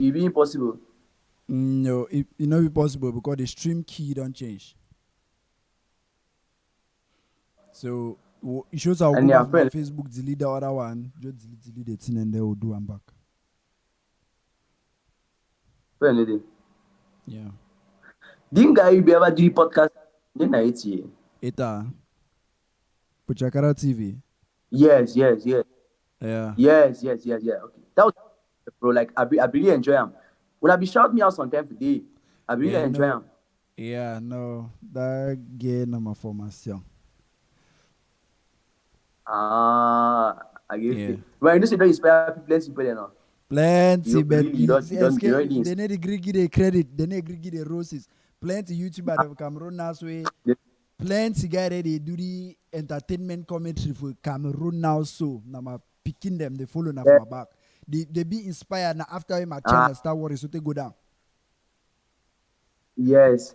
It be impossible. No, it not be possible because the stream key don't change. So it shows I'll go And back yeah, to my friend, Facebook, delete the other one, just delete the thing, and then we'll do one back. friend. Yeah. Didn't guy you be ever do the podcast? Then I hate you. Eta Puchakara TV. Yes, yes, yes. Yeah. Yes. Yeah. Okay. That was bro. Like I really enjoy him. When I be shout me out sometime today, I really Yeah, enjoy no. him. Yeah, no. That gay number formation. I give Yeah. it. But you know, say don't inspire people, you know. Plenty, You but really, you don't really they need to give the credit, they need to give the roses. Plenty YouTuber of Cameroon now way. inspire. Plenty guy that they do the entertainment commentary for Cameroon now, so now my picking them, they follow now for Yeah. my back. They be inspired now after my Ah, channel start working, so they go down. yes.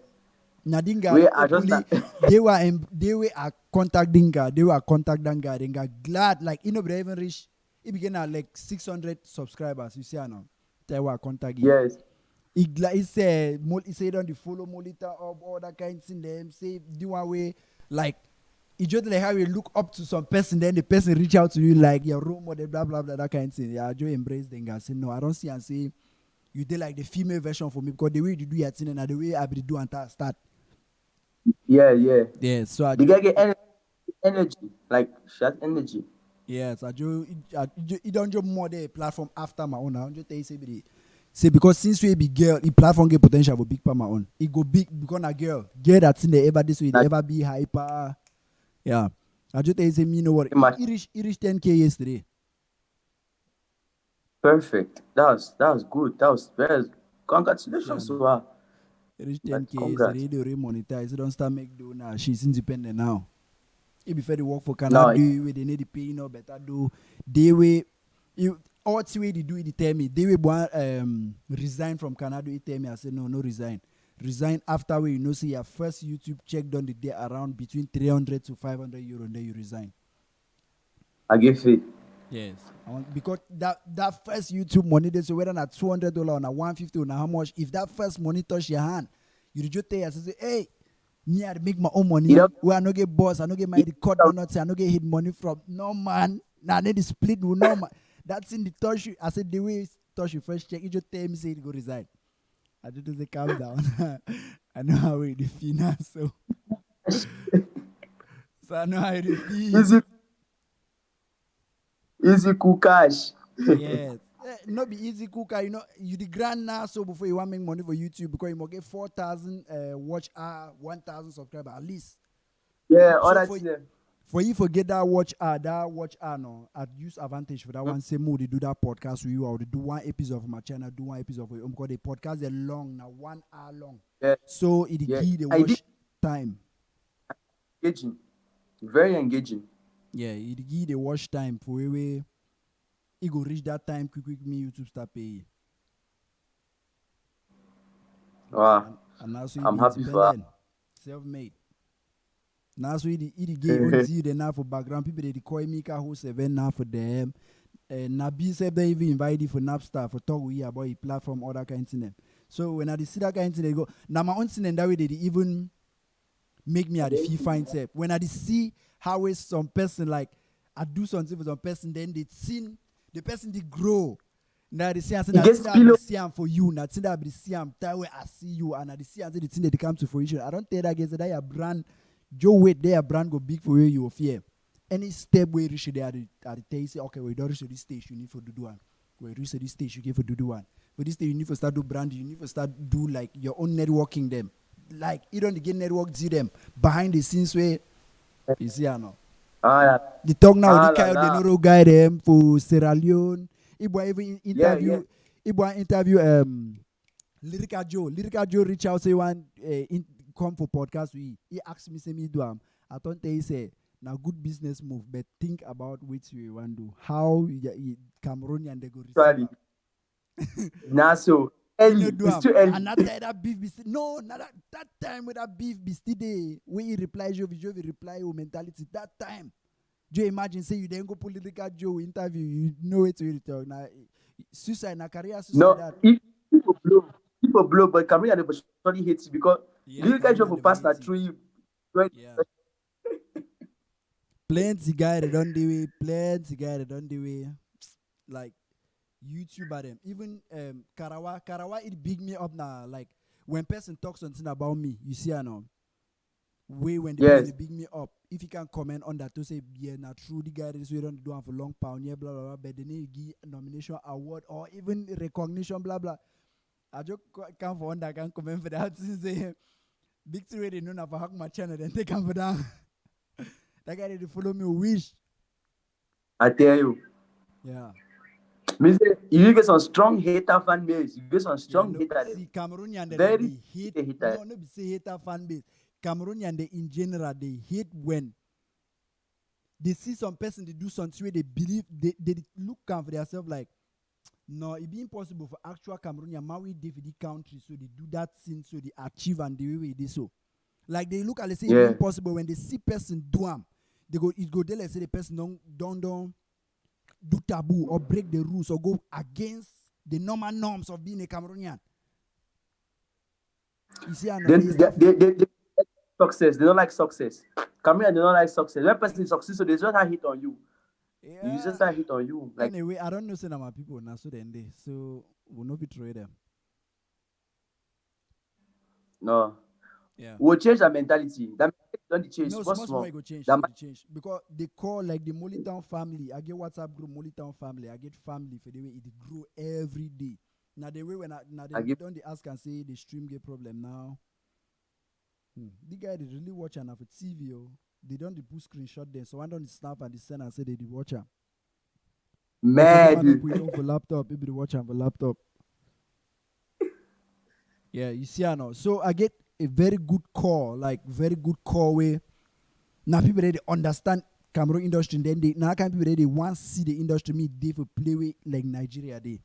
Nadinga We are just openly they were a contact Dinga, they were contact Dinga, Dinga glad like they even reach it began at like 600 subscribers. You see now. They were contact him. yes. He said he said on the follow monitor up all that kind of thing them say do one way like it just like how you look up to some person, then the person reach out to you like your role model, blah blah blah that kind of thing. Yeah, I just embrace the guy. Say no, I don't see and say you did like the female version for me because the way you do your thing and the way I be do and start. Yeah. Yeah, so I The do. guy get energy, like shot energy. Yes, I do. It don't do more the platform after my own. I just tell you say because since we be girl, the platform get potential for big for my own. It go big because a girl that's in the ever this way, they Like ever be hyper. Yeah, I just tell you say me know what much it reached 10K yesterday. perfect. That was good. That was very Yeah, congratulations no. to her. It reached But 10K congrats. yesterday. They already monetize. They don't start make do now. She's independent now. If before they work for Canada, Now where they need to pay no better do. They way you all the way they do it. They tell me they will resign from Canada. They tell me I said no resign. Resign after we see your first YouTube check done the day around between 300 to 500 euro. And then you resign. I give it. Yes, I want because that first YouTube money they say whether not $200 or not 150 or not how much. If that first money touch your hand, you just tell us say, hey, me I dey make my own You know, money. Where I no get boss, I no get my it, record, no nothing, I no get hit money from no man. Now they split with no man. That's in the touch. I said the way it touch you first check, you just tell me say it go resign. I just say calm down. I know how it feel now, so I know how it feel. easy, easy cool cash. Yes. Not be easy cooker, you the grand now so before you want make money for YouTube because you must get 4,000 watch hour, 1,000 subscriber at least. Yeah, all So that for thing there. for you forget that watch hour no, I'd use advantage for that one. Say more they do that podcast with you or they do one episode of my channel, do one episode for you. Because the podcast is long now, 1 hour long. Yeah, So it yeah. give the I did watch time. engaging, very engaging. Yeah, it give the watch time for where it go reach that time quick me YouTube start pay. Wow, And now so you I'm be happy for independent, self-made. Now so it get on her. see the now for background people they call me ka host event now for them. And Nabi said they even invited for Napstar for talk with you about a platform, all that kind of thing. So when I see that kind of thing, they go, now my own thing and that way they even make me at the feel fine step. When I see how is some person like I do something for some person, then they see the person they grow. Now they see I say It that gets thing that I pillow. be see am for you, that thing that I be see am that way I see you, and I see and say the thing that they come to fruition. I don't tell that guys that your brand, Joe wait there brand go big for you fear. Any step where you reach there, I tell you say okay, we don't reach this stage, you need for do one. We reach this stage, you get for do one. For this stage, you need to start do brand, you need to start do like your own networking them. Like you don't get network see them behind the scenes where you see I know. Ah, The talk now, the la kind the la. neuro guy them for Sierra Leone. If I even Yeah. interview, if I interview Lyrica Joe. Lyrica Joe reach out say one come for podcast with he asked me say me do am. I thought he say now good business move, but think about which you want to do. How Cameroonian they go receive Actually, am. now so You know early. do It's am. too early. And that time that beef be still, no, not that time with that beef be still there. When he reply Jovi reply your mentality that time. Joe imagine say you then go political Joe interview, you know it to talk. Now suicide, na career suicide No, that. people blow, but Cameroon and everybody hates you because Yeah, you guys Cameroonian will never pass that hate you. through you. Right? Yeah. Plenty guy that don't do it. Plenty guy that don't do it. Like YouTuber them. Even Karawa it big me up now. Like when person talks something about me, you see I know. Way when the person Yes. they big me up, if you can comment on that to say yeah na true the guy this way don't do it for long pound yeah blah blah blah, but they need to give nomination award or even recognition blah blah. I just come for one that can comment for that since say big three they know now for hack my channel then they come for that. That guy they follow me wish. I tell you. Yeah. Means you get some strong hater fan base. You get some Yeah, strong no. hater them. See, Cameroonian they like Very they hate. hater. No, no, be say hater fan base. Cameroonian they in general they hate when they see some person they do something where they believe they look for themselves like no, it be impossible for actual Cameroonian Maui dey for the country, so they do that thing so they achieve and the way they so. Like they look at they say it be Yeah. impossible when they see person do them, they go it go there like say the person don't do taboo or break the rules or go against the normal norms of being a Cameroonian. You see, I know They, they they, start. they, they, they success. They don't like success. Cameroon, they don't like success. When person succeeds, so they just hit on you. You just Yeah. hit on you. Like Anyway, I don't know say my people now so then they so we'll not betray them. no. Yeah. We'll change that mentality. That mentality don't change. No, Small, small small. it go change. That It go change because they call like the Molitown family. I get WhatsApp group Molitown family. I get family for the way it grow every day. Now the way when now I they give don't they ask and say the stream get problem now. The guy they really watch and have a TV. Oh. They don't they put screenshot there. So I don't snap and they send and say they watch am. But for them I mad. don't put it on for laptop. Maybe they watch am for laptop. Yeah, you see I know. So I get a very good call, like very good call where now people they understand Cameroon industry, then they now can people they want to see the industry me they for play with like Nigeria they. You see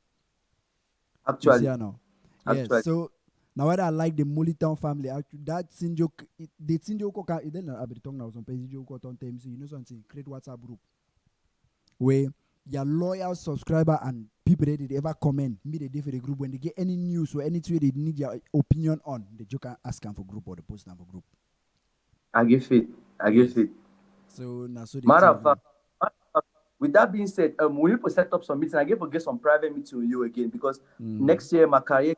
Actually, I know. Yes. actually, So now what I like the Molitown family, actually that Sinjo the Sinjo Koka then I'll be talking now some Sinjo Koka time you know something, create WhatsApp group where your loyal subscriber and people that they ever comment me they do for the group when they get any news or anything they need your opinion on, they just can ask them for group or they post them for group. I give it. I give Yes. it. So now so the Matter thing of go. fact, with that being said, we need to set up some meeting. I get to get some private meeting with you again because Mm-hmm. next year my career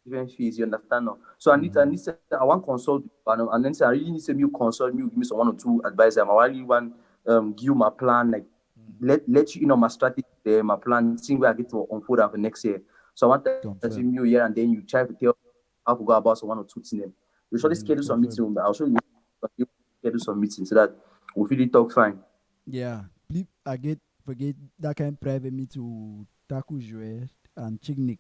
different fees. You understand now? So I want consult and then say I really need some you consult me, give me some 1 or 2 advice. I really want give you my plan, like let you know my strategy there, my plan, see where I get to unfold for next year. So I want to see Confirm. you here and then you try to tell how to go about some 1 or 2 things. You should schedule some Confirm. meeting. I'll show you schedule some meeting so that we really talk fine. Yeah. Please I get forget that kind of private me to tackle Joel and Chignik.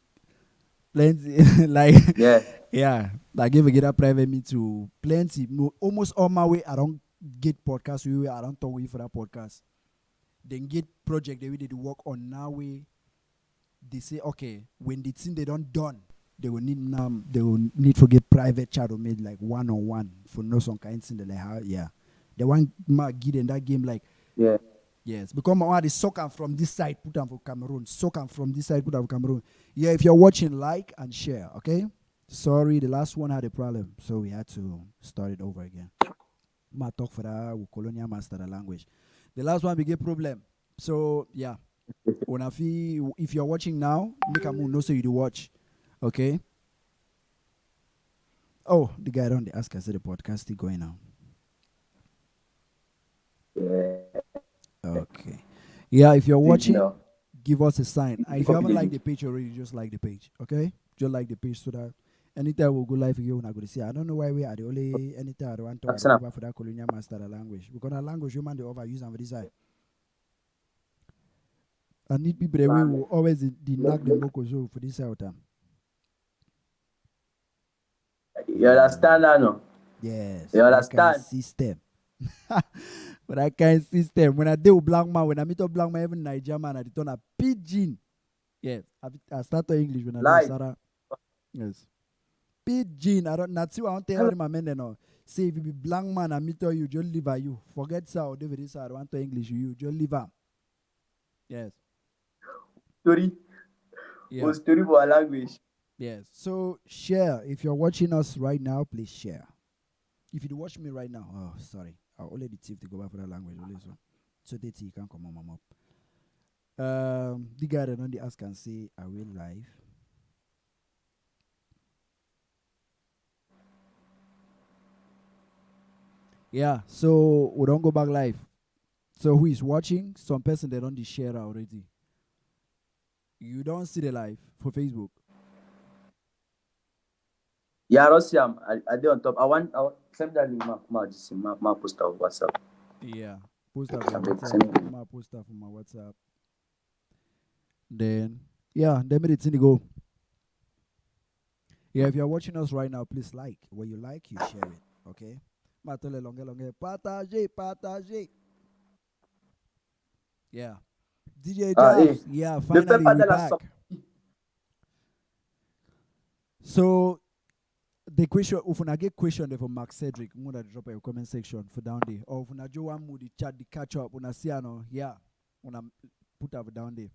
Plenty like Yeah. yeah. I give a get that private me to plenty. Almost all my way I don't get podcast we I don't talk with for that podcast. Then get project they we did work on now way they say okay when the thing they don't done they will need to get private chat or made like one-on-one for no some kind of thing like how yeah the one Mark get in that game like Yeah. yes because my one is soccer from this side put them for Cameroon soccer from this side put them for Cameroon yeah if you're watching like and share okay sorry the last one had a problem so we had to start it over again ma talk for that with colonial master the language the last one we get problem so yeah if you're watching now, make a move. No, so you do watch. Okay. Oh, the guy on the ask us the podcast is going now. Okay. Yeah, if you're watching, give us a sign. If you haven't liked the page already, just like the page. Okay? Just like the page so that anytime we'll go live again, we're not going to see. I don't know why we are the only anytime I want to talk over for that colonial master language. Because that language human they overuse and for this side. I need people that way will always knock the moko show for this out time. You understand that, no? Yes. You understand? That kind of system. But that kind of system. When I deal with black man, when I meet a black man, even Niger man, I turn a pidgin. Yes. I start to English when I do Sarah. Yes. Pidgin. I don't not see I want to tell you my men no. Say if you be black man, I meet you, just leave her you. Forget so David is I want to English you, just leave her. Yes. Story. Yeah. Story for a language. Yes. So share. If you're watching us right now, please share. If you watch me right now, oh sorry, I'll only the tip to go back for that language. Only so that you can come on my up. The guy that on the ask can say, "Are we live?" Yeah. So we don't go back live. So who is watching? Some person they don't share already. You don't see the live for Facebook. Yeah, I don't see him. I did on top. I want send that link. Ma post on WhatsApp. Yeah. Post up I your beg, send WhatsApp. me. My post up on my WhatsApp. Then then minutes in the go. Yeah, if you're watching us right now, please like. When you like, you share it. Okay? Matole longue longue. Partage, partage. Yeah. DJ Hey, Jobs. Yeah, ne fais finally pas we de la back. So the question, if I get question there from Marc Cedric, I'm gonna drop a comment section for down there. Or if I do one mood, the chat, the catch up, when I see no, yeah, when I put up down there.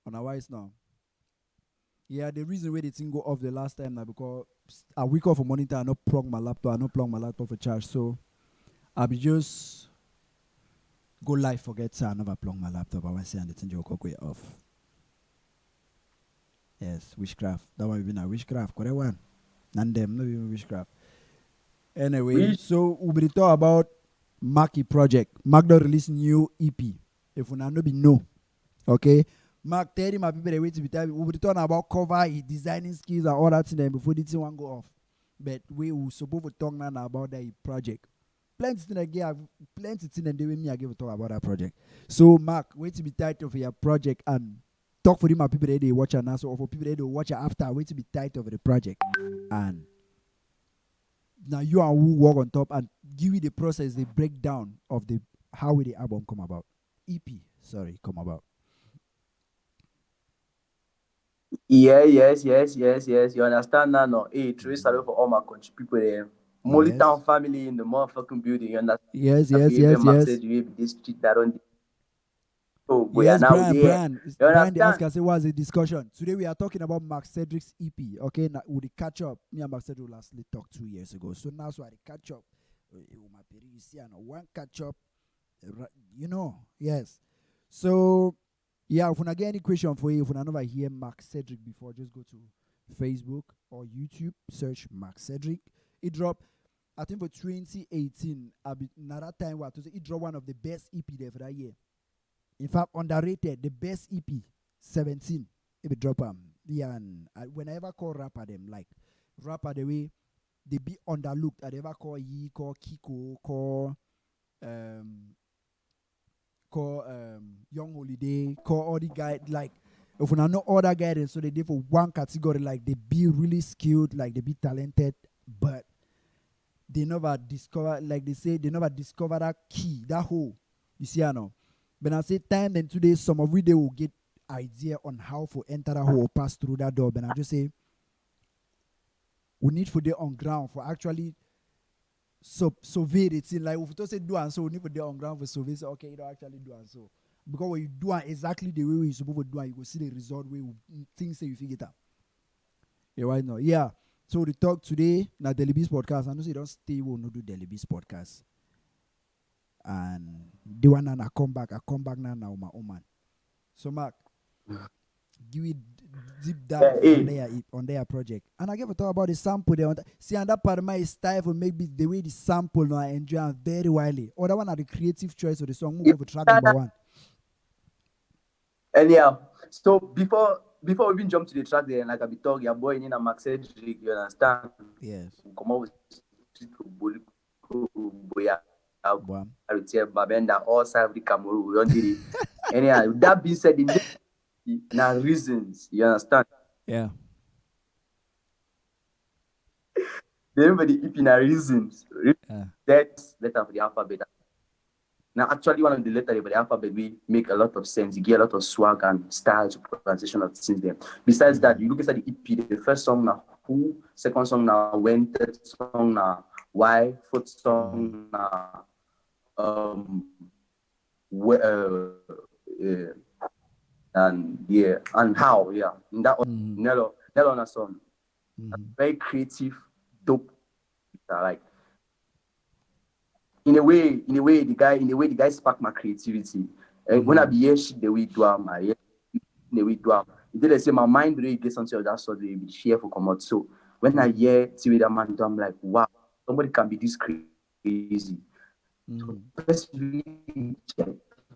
On a wise now. Yeah, the reason why the thing go off the last time now because a week off a monitor, I not plug my laptop, I not plug my laptop for charge. So I'll be just go live, forget I never plug my laptop. I want to say and the thing will go off. Yes, witchcraft. That one been a witchcraft, correct one. And them not even witchcraft. Anyway, Oui. so we will talk about Marky project. Mark don't release new EP. If we not be no. Okay. Mark tell my people the way to be time. We will talk about cover, his designing skills and all that thing before the thing one go off. But we will supposed to talk now about that project. Plenty thing again, plenty thing and they will me I give a talk about that project. So Mark, wait to be tight of your project and talk for my people that they watch and also for people that they watch after. Wait to be tight of the project and now you and who work on top and give you the process, the breakdown of the how will the album come about. EP, sorry, come about. Yeah, yes. You understand now? No, hey, Trace salute for all my country people there. Molly Yes. Town family in the motherfucking building. You understand? Yes, If yes, you even yes, Mark yes. said you be this street that on. Oh boy, and Yes, now Brian, there. Brian. You Brian, the ask understand? us, what's the discussion? Today we are talking about Mark Cedric's EP. Okay, now with the catch up. Me and Mark Cedric lastly talked 2 years ago. So now so I catch up. You see, I know one catch up. You know, yes. So yeah, if I get any question for you, if I never hear Mark Cedric before, just go to Facebook or YouTube, search Mark Cedric. It dropped, I think for 2018. Another time what to say, it dropped one of the best EP there for that year. In fact, underrated, the best EP, 17. If you drop them. Yeah, and whenever call rapper them, like rapper the way they be underlooked. I never call Yi, call Kiko, um call Young Holiday, call all the guys like if we know other guys, so they did for one category, like they be really skilled, like they be talented, but they never discover, like they say, they never discover that key, that hole. You see, I know. But I say time and today, some of we they will get idea on how to enter that hole or pass through that door. But I just say we need for the on ground for actually survey it. Like if you say do and so, we need for the on ground for survey. So okay, you don't actually do and so. Because when you do it exactly the way you're supposed to do it, you will see the result where things say you figure it out. Yeah, right now. Yeah. So the talk today, now Daily Beast podcast. I know you don't stay, will not do Daily Beast podcast. And the one and I come back now my own man. So Mark, give it deep Yeah, dive hey. on their project. And I give a talk about the sample there. See, and that part of my style for maybe the way the sample now I enjoy very widely. Other one are the creative choice of the song. Move You over track number understand? one. Anyhow, so before we even jump to the track there, like I be talking, your boy in a Max Cedric, you understand? Yes. Come out with boya Boy. babenda all side of the Cameroon, we don't did it. Anyhow, that being said, the now reasons, you understand? Yeah. The name of the EP now reasons. Yeah. That's letter for the alphabet. Now, actually, one of the letters for the alphabet we make a lot of sense. You get a lot of swag and style to pronunciation of things there. Besides that, you look at the EP, the first song now who, second song now when, third song now why, fourth song now where, and yeah, and how, yeah. In that Mm-hmm. Nello. Nello on a song. Mm-hmm. Very creative, dope. Like in a way, the guy sparked my creativity. When I be here, shit the way do am, I hear the way do am. It did say my mind really gets something of that sort. They be share for come out. So when I hear see that man do, I'm like, wow, somebody can be this crazy. So especially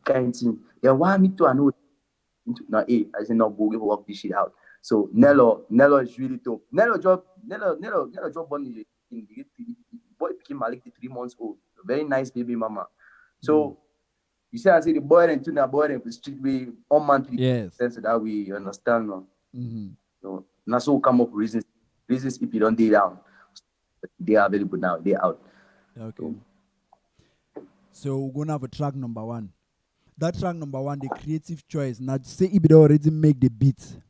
kind thing. They want me to know. Now, hey, I say no, we'll work this shit out. So Nello is really dope. Nello job born in the boy became like 3 months old. A very nice baby mama. So you see, I say the boy and tuna boy and street way on monthly sense that way, you understand no? So now so come up with reasons if you don't day down. They are available now, they out. Okay. So we're gonna have a track number 1. That track number 1, the creative choice. Now say if it already make the beat.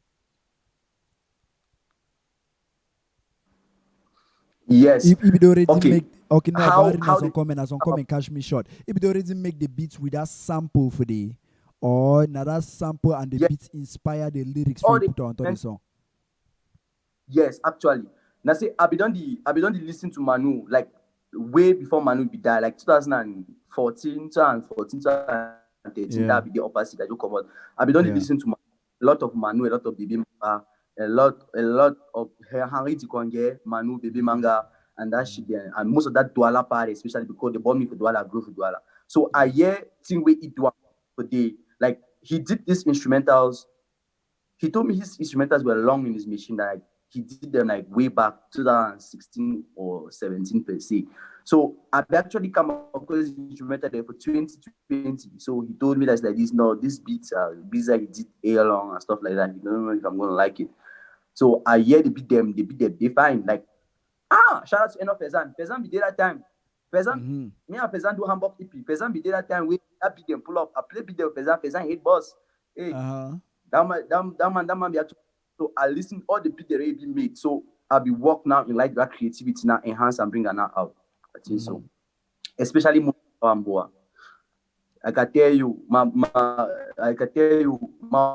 Yes. If it already make now How as some comment catch me short. If it already make the beat with that sample for the or now that sample and the beat inspire the lyrics for you put onto the song. Yes, actually. Now say I be done the listen to Manu like way before Manu be die, like 2014, 2013, that be the opposite that you come out. I be done the listen to a lot of Manu, a lot of Baby Manga, a lot of Henry Tikonge, Manu, Baby Manga, and that shit there. And most of that Douala part, especially because they bought me for Douala, grew for Douala. So I hear thing where he do for day. Like he did these instrumentals. He told me his instrumentals were long in his machine that like, he did them like way back 2016 or 17 per se. So I've actually come across instrumental there for 2020. So he told me that's like this. No, this beats like he did A long and stuff like that. He don't know if I'm gonna like it. So I hear they beat them, they fine. Like shout out to Eno Pezan. Pezan be there that time. Pezan, me and Pezan do Hamburg EP. Pezan be there that time. We beat them pull up. I play beat them Pezan. Pezan hate boss. Hey. That man be actually. So I listen all the beat they already been made. So I'll be work now in like that creativity now, enhance and bring that now out. I think so. Especially Boa. I can tell you, my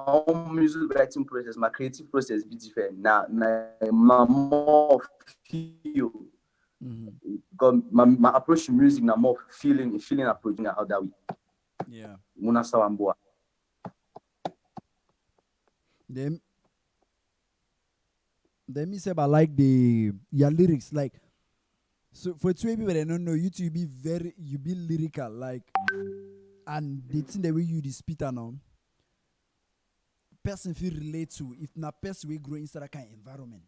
own music writing process, my creative process be different. Now, my more feel. Because my approach to music now more feeling approaching out that way. Yeah. Muna Sawamboa. Then me say about like your lyrics, like so for two people that don't know you to be lyrical, like, and the thing the way you spit now person feel relate to if na person we grow inside that kind of environment.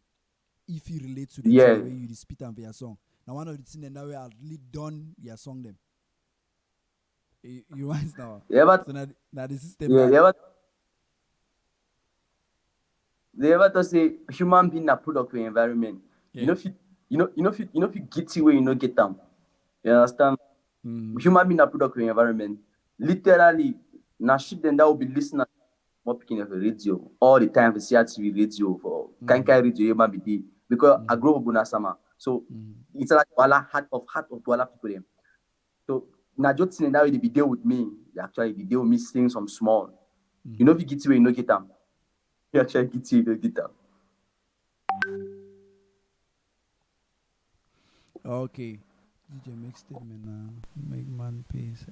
If you relate to the thing the way you spit and for your song. Now one of the things that we are really done your song them. You want now? Yeah, but so now the system. Yeah, they ever to say human being a product of environment. Yeah. You know if you get it where you know get them. You understand? Human being a product of environment. Literally, now shit then that will be listening more picking of a radio all the time for CRTV radio for Kankai radio human being because I grew up in Bunasama. So it's like heart of Douala people them. So now just saying that way they be deal with me. They actually be deal with me sing some small. You know if you get it where you know get them. You actually get it, you get them. Okay. DJ make statement now. Make man peace.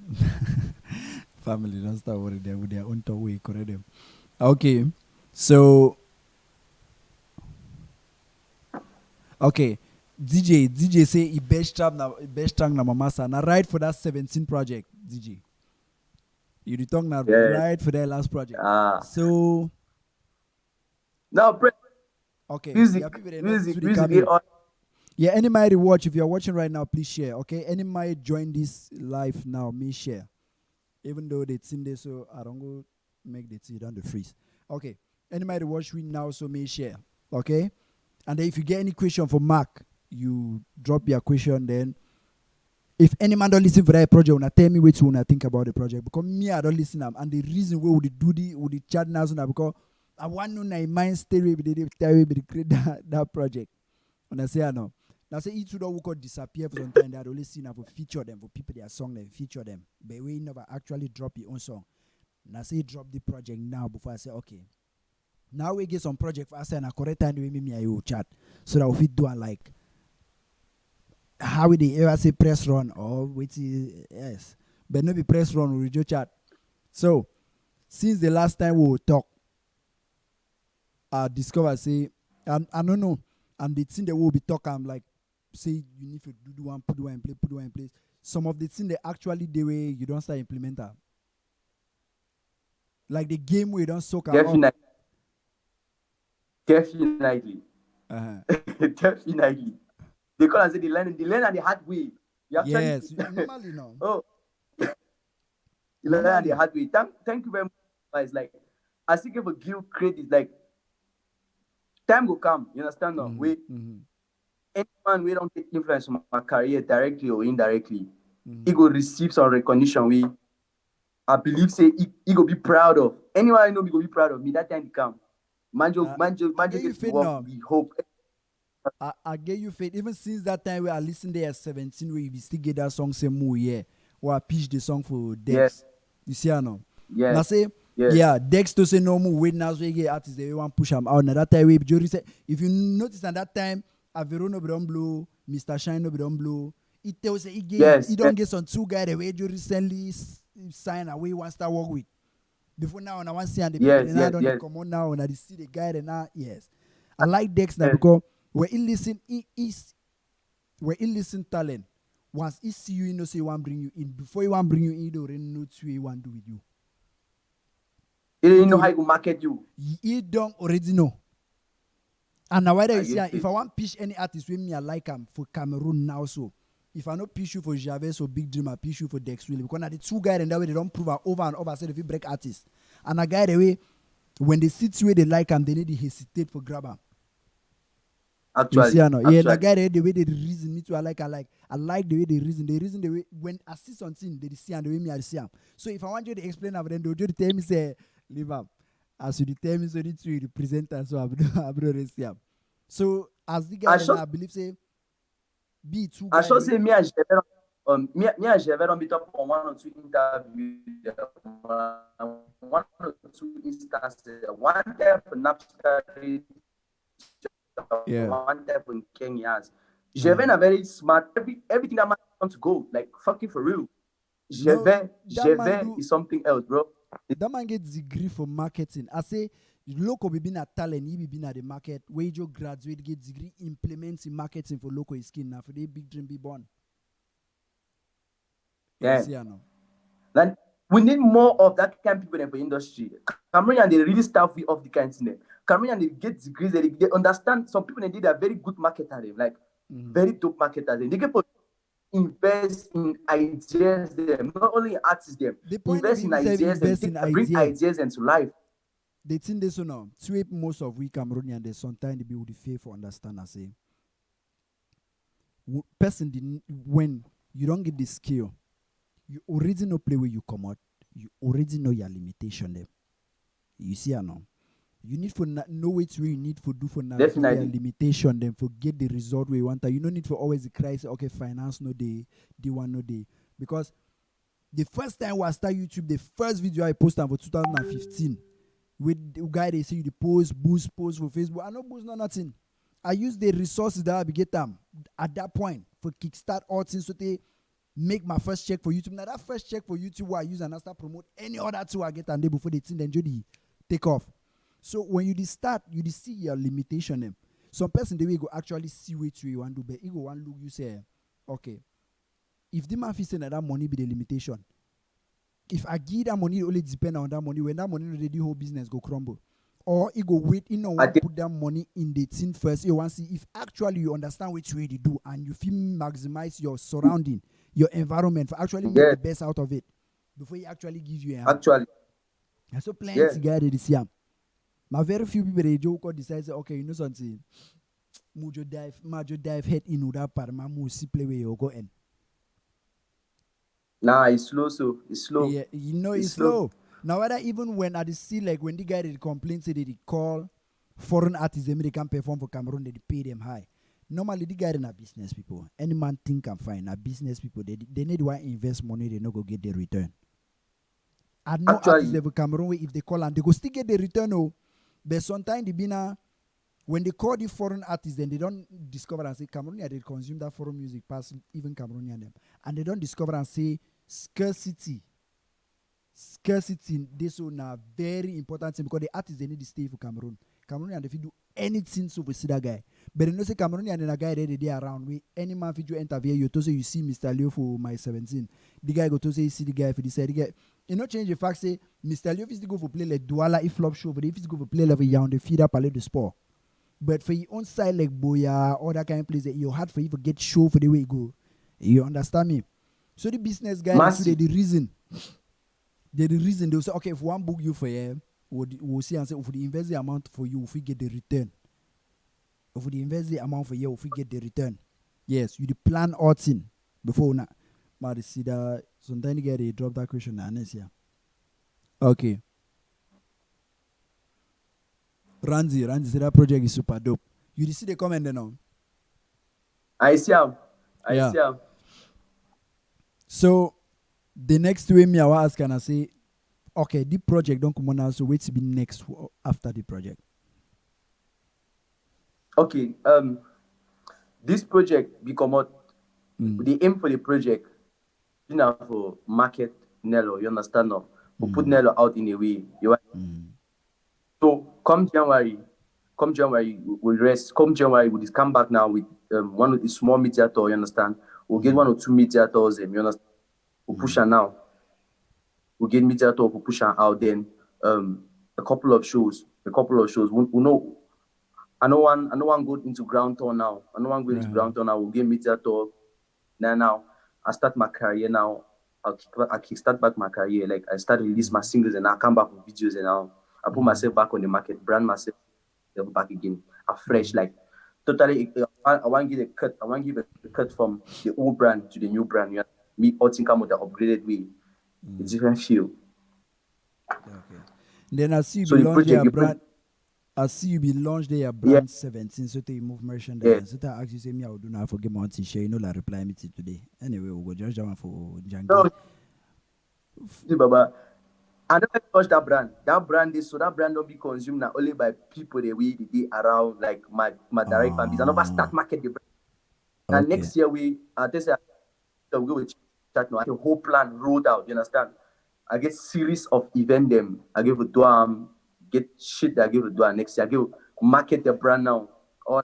Family don't start worrying them with their own talk way, correct them. Okay. So DJ say he best track na mamasa. Now right for that 17 project, DJ. You return now right for that last project. So now okay. Music. Yeah, any might watch. If you're watching right now, please share. Okay, any might join this live now, me share. Even though they team there, so I don't go make the tea down the freeze. Okay, any might watch we now, so me share. Okay, and then if you get any question for Marc, you drop your question. Then, if any man don't listen for that project, wanna tell me what you wanna think about the project because me I don't listen them. And the reason why would do the chat now so because I want to know my mind stay with the create that project. And I say I know. Now say each who could disappear for some time that only seen for feature them for people their song them feature them. But we never actually drop your own song. Now say drop the project now before I say okay. Now we get some project for us and a correct time we me you chat. So that we do and like how would they ever say press run or which is yes. But no be press run we just chat. So since the last time we talk, I discover say I don't know. And the thing that we'll be talking, I'm like, say you need to do one, put one in place, put one in place. Some of the things they actually the way you don't start implementing. Like the game where you don't soak Definitely. up. Definitely. Uh-huh. Definitely. They call and say they learn the hard way. You actually Yes, normally no. oh you learn Normally. the hard way. Thank you very much. It's like I still give a give credit, like time will come, you understand now? Mm-hmm. Anyone we don't take influence from my career directly or indirectly, Mm-hmm. he go receive some recognition we I believe say he go be proud of. Anyone I know he go be proud of me that time he come. Manjo get you gets to faith work, now. we hope. I get you faith. Even since that time where I listened there at 17 where you still get that song say more yeah. Where I pitched the song for Dex. Yes. You see I know. Yes. Now say Yes. yeah, Dex to say no more wait now so you get artists they want push them out. Now that time we Jory said if you notice at that time Averono be don't blow, Mr. Shine no be don't blow. It tells say he don't get some two guy the way you recently sign away one star work with. Before now, and I want to see and the people now don't come on now and I see the guy and now yes. I like Dex now because where he listen talent. Once he see you, say he want bring you in. Before he want bring you in, he don't know what he want do with you. He didn't know how he will market you. He don't already know. And now whether you see, if I want pitch any artist with me, I like him for Cameroon now. So if I not pitch you for Javez or Big Dream, I pitch you for Dex Willie. Because now the two guys and that way they don't prove over and over. So if you break artists, and a guy the way when they sit where they like him, they need to hesitate for grab him. Actually, yeah, the guy the way they reason me too. I like the way they reason. They reason the way when I see something they see and the way me I see them. So if I want you to explain about them, they'll just tell me say leave up. As you tell me so need to represent and so I'm see them. So as the guy I believe say be two. I should say me and Jever on meet up on one or two interviews, one or two instances. One time for Napster. One time in Kenya. Jever are very smart. Everything that man wants to go, like fucking for real. Jever is something else, bro. That man gets degree for marketing. I say local be been a talent, he be been at the market. Where you graduate get degree implements in marketing for local skin now for the Big Dream be born. Yeah. Then we need more of that kind of people in the industry. Cameroonian they really start off the kind of thing. Cameroonian they get degrees, they understand. Some people they are very good marketers, like very dope marketers. They get invest in ideas them, not only artists them. Invest in ideas and bring ideas into life. They think this now. Sweep most of we Cameroonian they sometimes they be with the faith for understand I say. Person didn't when you don't get the skill, you already know play where you come out. You already know your limitation there. You see or no? You need for know which way you need for do for now your limitation then for get the result where you want. You don't need for always cry say okay finance no day, D1 no day. Because the first time I start YouTube, the first video I posted for 2015 with the guy they say you the post for Facebook. I no boost no nothing. I use the resources that I get them at that point for kickstart all things so they make my first check for YouTube. Now that first check for YouTube where I use and I start promote any other two I get and they before they think then Jody take off. So when you start, you see your limitation them. Some person they will go actually see what you want to do, but he go one look you say, okay, if the man feels that money be the limitation, if I give that money, it only depend on that money. When that money ready, the whole business go crumble. Or he go wait, put that money in the thing first. You want to see if actually you understand what you really do and you feel maximize your surrounding, your environment for actually make the best out of it before he actually gives you a hand. Actually. And so plenty guys they see him. My very few people they joke or decide okay, you know something. Mujo dive head in with that part, mamu see play where you go in. Nah, it's slow, so it's slow. Yeah, you know it's slow. Now whether even when I see like when the guy they complain say they call foreign artists they can perform for Cameroon, they pay them high. Normally the guy in a business people. Any man think can find a business people, they need to invest money, they not go get the return. I know artists level Cameroon if they call and they go still get the return. Oh. But sometimes the bina when they call the foreign artists, then they don't discover and say Cameroonian they consume that foreign music past even Cameroonian them, and they don't discover and say scarcity. This one a very important thing because the artists they need to stay for Cameroon. Cameroonian if you do anything so we see that guy. But you know say Cameroonian and a guy they around we any man if you interview you to say you see Mr. Leo for my 17. The guy go to say you see the guy for the side. You know change the fact say Mr. Leo if he go for play like Douala if flop show, but if he go for play like Yaoundé feeder Palais de Sport. But for your own side like Boya or that kind of place that you hard for you to get show for the way you go. You understand me? So the business guy that's the reason. The reason they'll say, okay, if one book you for you, we'll see and say, if we invest the amount for you, if we get the return. If we invest the amount for you, if we get the return. Yes, you the plan all thing before now. But see that sometimes you get a drop that question and yeah. Okay. Ranzi, say that project is super dope. You see the comment there now? I see him. So the next way me I will ask and I say, okay, the project don't come on now, so wait to be next after the project. Okay, this project become out. The aim for the project, you know, for market Nello, you understand now? We put Nello out in a way. So come January, we'll rest. Come January, we'll just come back now with one of the small media tour, you understand? We'll get 1 or 2 media tours, you understand? We'll push her now. We'll get media tour, we'll push her out. Then a couple of shows. We know. I don't want go into ground tour now. We'll get media tour. Now I start my career now. I kickstart back my career. Like I start release my singles and I come back with videos and now I put myself back on the market, brand myself back again, afresh. Like totally, I want to give a cut. I want to give a cut from the old brand to the new brand. You know, me all think come with the upgraded way. A different feel. Okay. Then I see you so be launched their brand. I see you be launched their brand 17. So they move merchandise. So I actually say me I will do now for game on t-shirt. You know like reply me today. Anyway, we'll go just down for Jangi. No, see, Baba. I never touch that brand. That brand don't be consumed now only by people the way they around like my direct families. I never start market the brand. Okay. And next year we go with that now. The whole plan rolled out. You understand? I get series of event them. I give a do get shit that I give a do next year. I give market the brand now. Or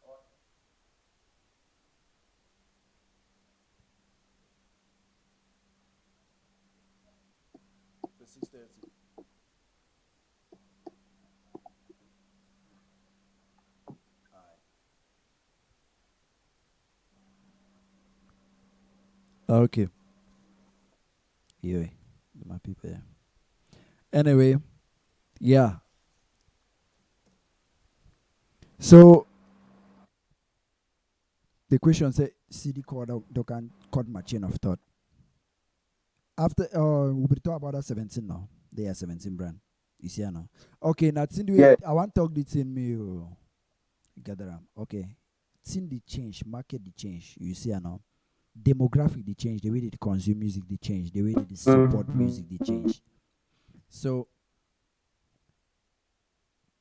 okay. Yeah, my people. Yeah. Anyway, yeah. So the question said, CD code can cut my chain of thought. After we will talk about that 17 now. They are 17 brand. You see now. Okay, now I want to talk the thing me gather. Okay. Thing the change, market the change. You see now. Demographic they change, the way they consume music they change, the way they support music they change. So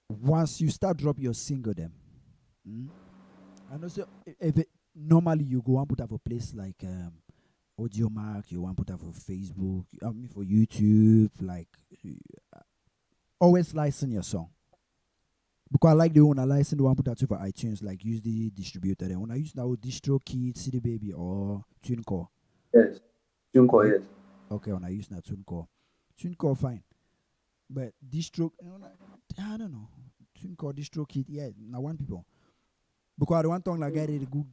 once you start drop your single them, and also normally you go and put up a place like Audio Marc, you want to put up for Facebook, for YouTube, like always license your song. Because I like the one I license the one put that for iTunes, like use the distributor. Then when I use now DistroKid, CD Baby or TuneCore. Yes. TuneCore, yes. Okay, when I use now TuneCore fine. But distro I don't know. TuneCore, DistroKid, yeah, now one people. Because I don't want to talk like I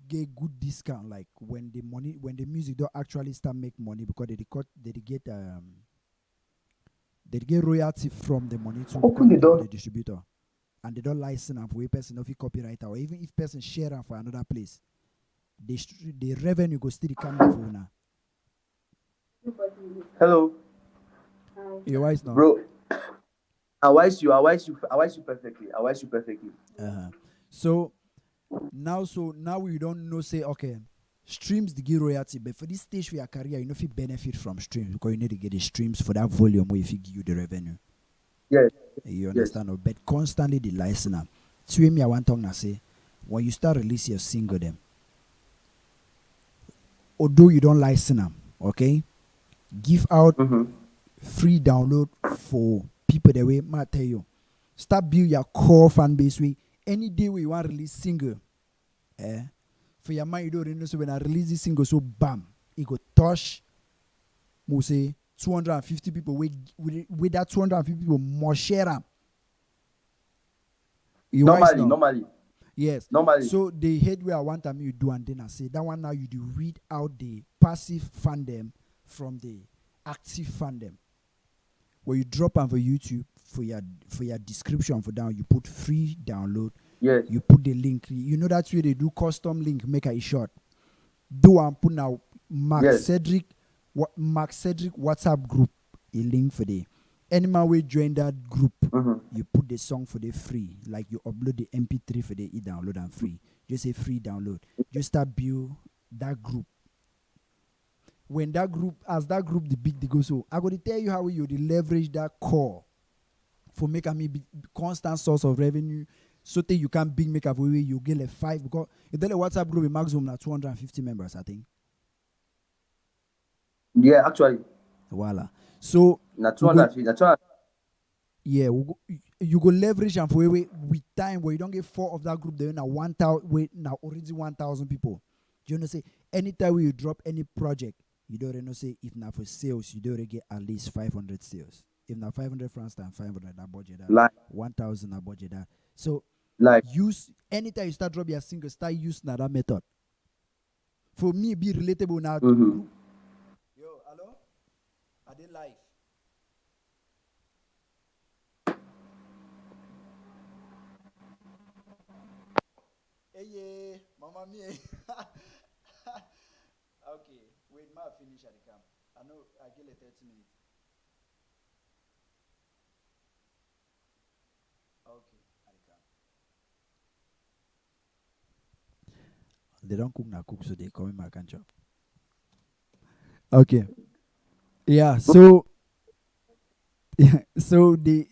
get good discount, like when the music don't actually start make money because they get royalty from the money to the distributor. And they don't license and for a person if you copyright or even if person share them for another place, the revenue go still come for now. Hello. Your wise now, bro. I wise you perfectly. So now we don't know say okay, streams the give royalty, but for this stage for your career, you know if you benefit from streams because you need to get the streams for that volume where if you give you the revenue. Yes. You Yes. understand? But constantly the listener. So me I want to say, when you start release your single them, although you don't listen them, okay? Give out Mm-hmm. free download for people the way I tell you. Start build your core fan base way. Any day we want release single, eh? For your mind, you don't know so when I release this single, so bam, it go touch. We say 250 people. With that 250 people, more share them. You wise Normally, now? normally, Yes. normally. So the head where I want them you do, and then I say that one now you do read out the passive fandom from the active fandom. Where you drop on for YouTube for your description for down, you put free download. Yes. You put the link. You know that's where they do custom link, make it short. Do and put now Yes. Marc Cedric WhatsApp group a link for the animal way join that group. Mm-hmm. You put the song for the free, like you upload the MP3 for the download and free. Just say free download. Just start build that group. When that group, as that group the big they go, so I gotta tell you how you leverage that core for make me be constant source of revenue. So that you can big make a way you get like 5 because you tell a WhatsApp group a maximum now 250 members, I think. Yeah, actually, Voila. So not we go 200 feet. Not 200. yeah, you go leverage and for way with time where you don't get 4 of that group there now 1,000 wait now already 1,000 people. Do you know say anytime you drop any project, you don't know say if now for sales you don't get at least 500 sales. If now 500 francs times 500 that budget that Like, 1,000 that budget that. So like, use anytime you start drop your single, start using that method. For me, be relatable now. mm-hmm. Yo, hello? Are they live? Hey, yeah, mama me. Okay, wait, ma finish at the camp. I know I get like 30 minutes. Okay, at the camp. They don't cook now cook, so they come in my can chop. Okay. Yeah, so yeah, so they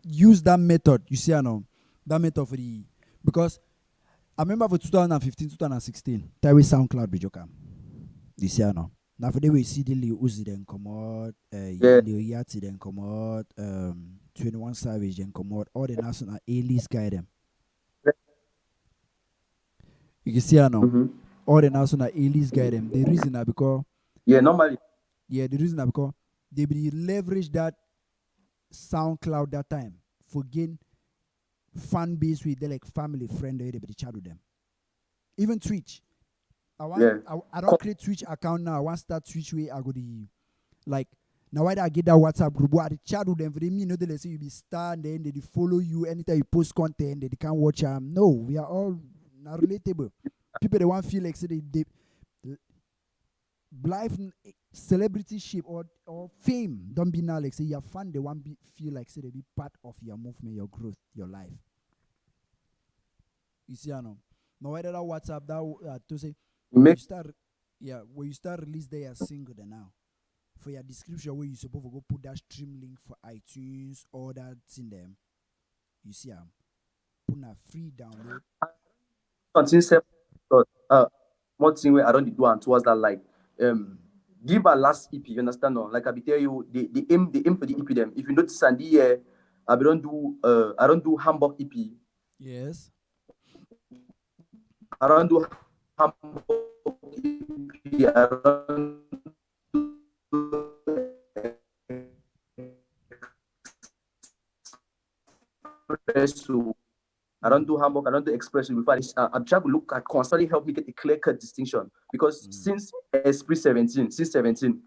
use that method. You see, I know that method for the because I remember for 2015, 2016, that way SoundCloud be joker. You see, I know. Now for the way see the Lil Uzi then come out, Yeah. Lil Yachty then come out, 21 Savage then come out, all the national A-list guy them. You can see, I know. Mm-hmm. All the national A-list guy them. The reason are because Yeah, normally. the reason are because they be leverage that SoundCloud that time for gain fan base with they like family friend they be chat with them. Even Twitch. Yeah. I don't create Twitch account now. I want start Twitch way I go the like now why I get that WhatsApp group where I chat with them for them, you know they say you be star and then they follow you anytime you post content they can't watch them. No, we are all not relatable. People they want feel like say they life celebrity ship or fame don't be now like say you're fun they want be feel like say they be part of your movement, your growth, your life. You see, I know. Now whether that WhatsApp that to say You when you make start when you start release their single then now for your description where you supposed to go put that stream link for iTunes or that in them. You see, put a free download. something separate. One thing where I don't do and towards that like give a last EP, you understand? No? Like I be tell you the aim for the EP them. If you notice and the year I don't do Hamburg EP. Yes. I don't do Hamburg EP. I don't do I don't do Hamburg, I don't do expression before I'm trying to look at constantly help me get a clear cut distinction. Because since Esprit 17, since 17,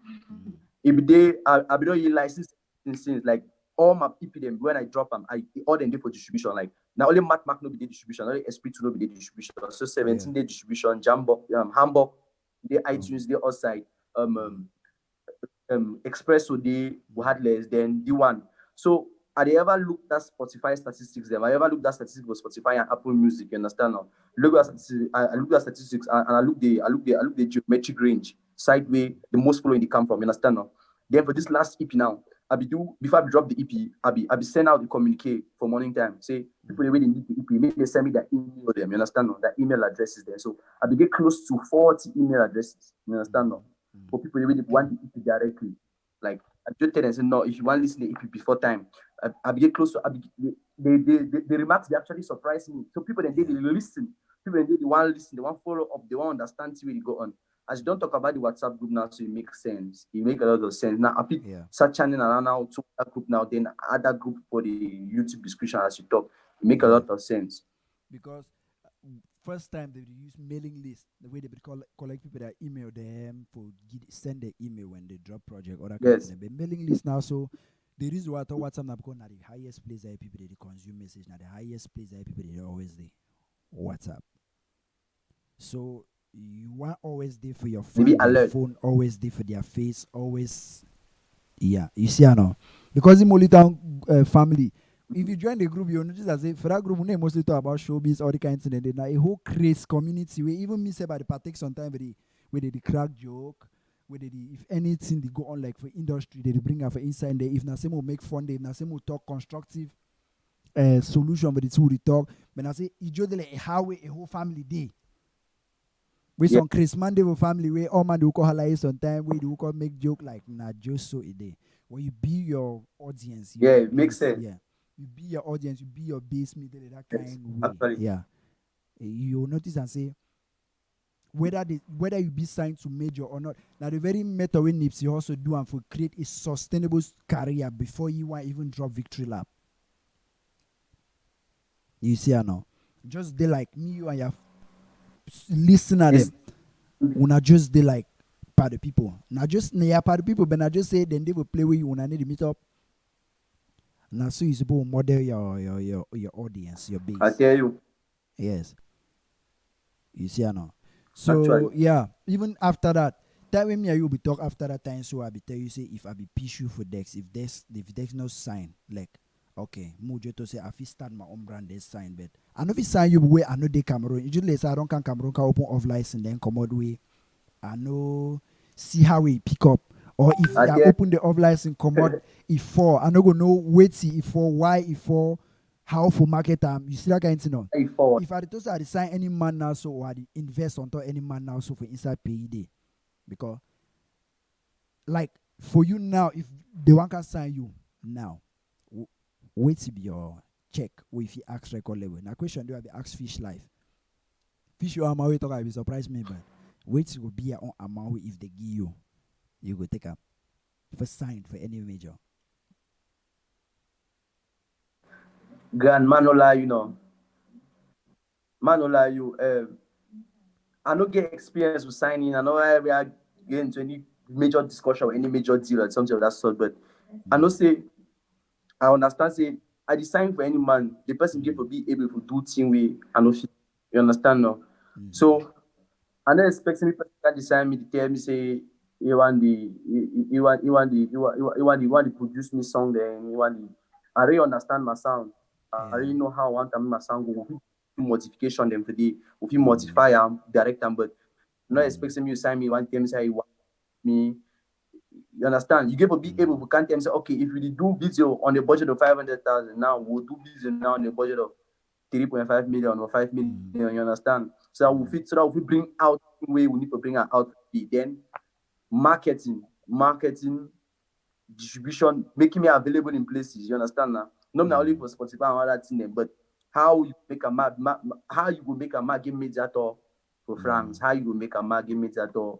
if they I be doing license since like all my EP them when I drop them, I all them day for distribution. Like now only Marc no be the distribution, only Esprit 2 no be the distribution. So 17 day distribution, Jambo, Hamburg, the iTunes, the outside, Expresso day we had less than the one. So I ever looked at Spotify statistics them. I ever looked at statistics for Spotify and Apple Music, you understand now? Look at statistics, I look at statistics and I look the geometric range, sideway, the most following they come from, you understand now? Then for this last EP now, I be do before I drop the EP, I be send out the communique for morning time. Say people they really need the EP, make they send me their email them. You understand? No? That email addresses there. So I be get close to 40 email addresses. You understand? No? For people they really want the EP directly. Like I just tell them say no, if you want to listen to the EP before time, I be get close to the remarks they actually surprise me. So people then they listen. People then they want listen, they want follow up, they want understand where they go on. As you don't talk about the WhatsApp group now, so it makes sense. It make a lot of sense. Now, I pick start channel around now to that group now, then other group for the YouTube description as you talk. It make a lot of sense. Because first time they use mailing list, the way they collect people that email them for send their email when they drop project or that kind of thing. But mailing list now, so the reason why I thought WhatsApp now because now the highest place that people they consume message, now the highest place that people they always they WhatsApp. So you want always there for your phone, their phone, always there for their face, always. Yeah, you see, I know. Because in Molitown family, if you join the group, you'll notice that for that group, we mostly talk about showbiz, all the kinds of things. Now, a whole crazy community where even me say about the partake sometimes where they crack joke, where they if anything they go on like for industry, they bring up for inside there. If Nassim will make fun, if Nassim will talk constructive solution for the two we talk, but I say, you just like how a whole family day. We some Chris Monday with family where all man do call her sometime where do call make joke like nah just so a day. When you be your audience, it makes sense. Yeah, you be your audience, you be your base middle that kind way. Actually. Yeah, you notice and say whether you be signed to major or not. Now the very method when Nipsey also do and for create a sustainable career before you want even drop victory lap. You see, I know. Just they like me, you and your listen at them. When I just they like part of people. Not just part of people, but I just say then they will play with you when I need to meet up. Now so you supposed to model your audience, your base. I tell you. Yes. You see, I know. So actually, yeah, even after that when me and you will be talk after that time, so I be tell you say if I be pitch you for Dex, if Dex no sign, like okay, Mujo to say I fit start my own brand they sign, but I know if sign you way I know they Cameroon. Usually say I don't can Cameroon can open off license then come out way. I know see how we pick up. Or if I open the off license come out if for I no go know wait see if for why if for how for market time you see that kind of thing. If I to say I sign any man now so or I invest on top any man now so for inside PED. Because like for you now if the one can sign you now wait to be your check or if you ask record level. Now question do I be ask fish life. Fish your amount talk I be surprise me but wait to be your own amount if they give you go take a first sign for any major. Grand Manola, you know. Manola, you I don't get experience with signing. I know we are getting into any major discussion or any major deal or something of that sort, but I know say I understand say I design for any man, the person get to be able to do thing way I know you understand now. So I don't expect any person can design me to tell me say you want to produce me song then you want the I really understand my sound. I really know how I want to make my sound go. Modification them today, if you modify them, direct them, but I'm not expecting you to sign me one time say you want me. You understand? You get to be able to can't say, okay, if we do video on a budget of 500,000, now we'll do video now on a budget of 3.5 million or 5 million. You understand? So that we bring out the way we need to bring out. Then marketing, distribution, making me available in places. You understand now? Not only for Spotify and all that thing, but how you make a how you will make a mark game mediator for France, how you will make a mark game mediator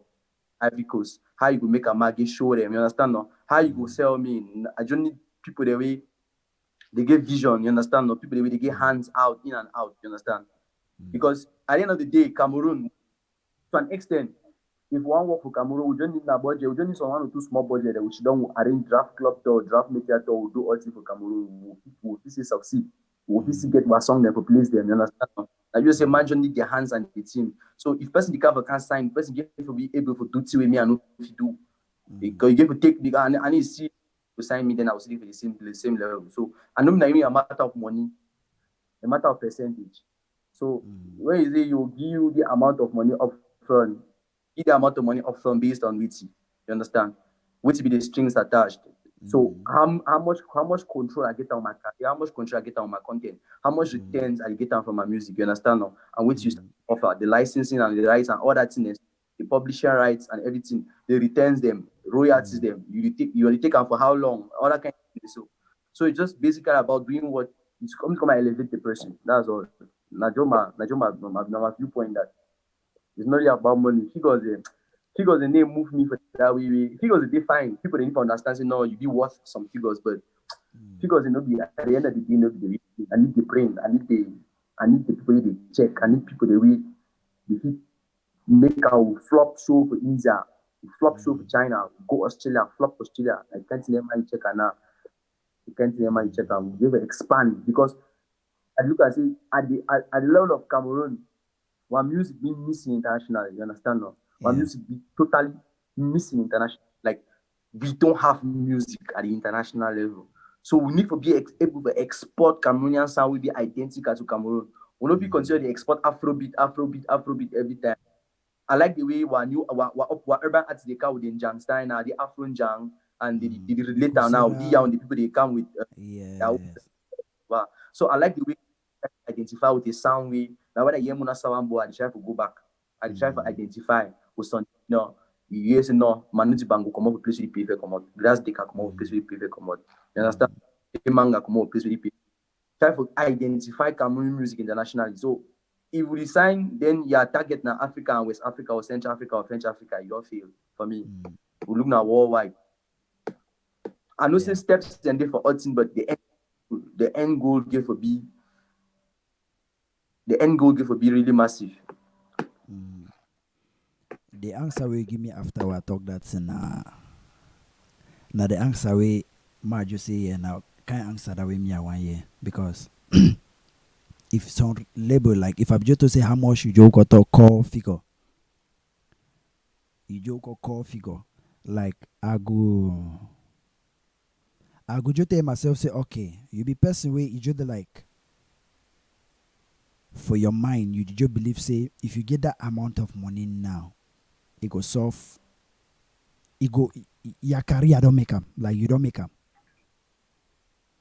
Ivory Coast, how you will make a mark show them. You understand now? How you will sell me? I don't need people the way they get vision. You understand now? People the way they get hands out, in and out. You understand? Because at the end of the day, Cameroon, to an extent, if one work for Cameroon, we don't need a budget. We don't need someone to small budget that we should don't arrange draft club tour, draft media tour, we'll do all things for Cameroon. We'll succeed. We'll get one song there for place them. You understand? Like you say, man, just need their hands and the team. So if person the cover can sign, person get to be able to do things with me and know if you do. Because you get to take because I need to see to sign me, then I'll see it for the same level. So I know that a matter of money, a matter of percentage. So when you say you give you the amount of money up front, give the amount of money up front based on which you understand, which be the strings attached. So how much control I get on my career, how much control I get on my content, how much returns I get on from my music, you understand now? And which you offer the licensing and the rights and all that things, the publishing rights and everything, the returns them, royalties them, you take them for how long, all that kind of thing. So it's just basically about doing what it's come and elevate the person. That's all. My viewpoint that it's not really about money. Figures the name move me for that way. Figures they fine. People they need to understand say no, you be worth some figures, but figures they no be at the end of the day, no be the real thing. I need the brain, I need the people they check, I need people they fit make our flop show for India, flop show for China, go Australia, flop Australia. I can't name my check now. You can't name my check and we will expand because I look at say at the level of Cameroon, one music being missing internationally. You understand now? One music be totally missing international. Like we don't have music at the international level, so we need to be able to export Cameroonian sound will be identical to Cameroon. We not be consider the export Afrobeat every time. I like the way what urban artists they come with the Jang style now, the Afro Jang, and the later now the people they come with. So I like the way identify with the sound way. Now when I hear Muna Sawambo, I try to go back. I try to identify with something. No, you say no, man, no bango come up with place with the PV come out. Grass they can come up with place with the PV come out. You understand? The manga come up with place with the PV. Try to identify Cameroon music internationally. So if we design, then your target now Africa and West Africa or Central Africa or French Africa, you don't fail for me. We look now worldwide. I know say steps and there for odds, but the end goal give for be really massive. The answer will give me after I talk that now the answer we Marc just say now can't answer that way me a 1 year because if some label like if I'm just to say how much you joke or call figure, you joke or call figure, like I go just tell myself say okay, you be person way you just like for your mind you just believe say if you get that amount of money now, it go solve. It go your career don't make them like you don't make them.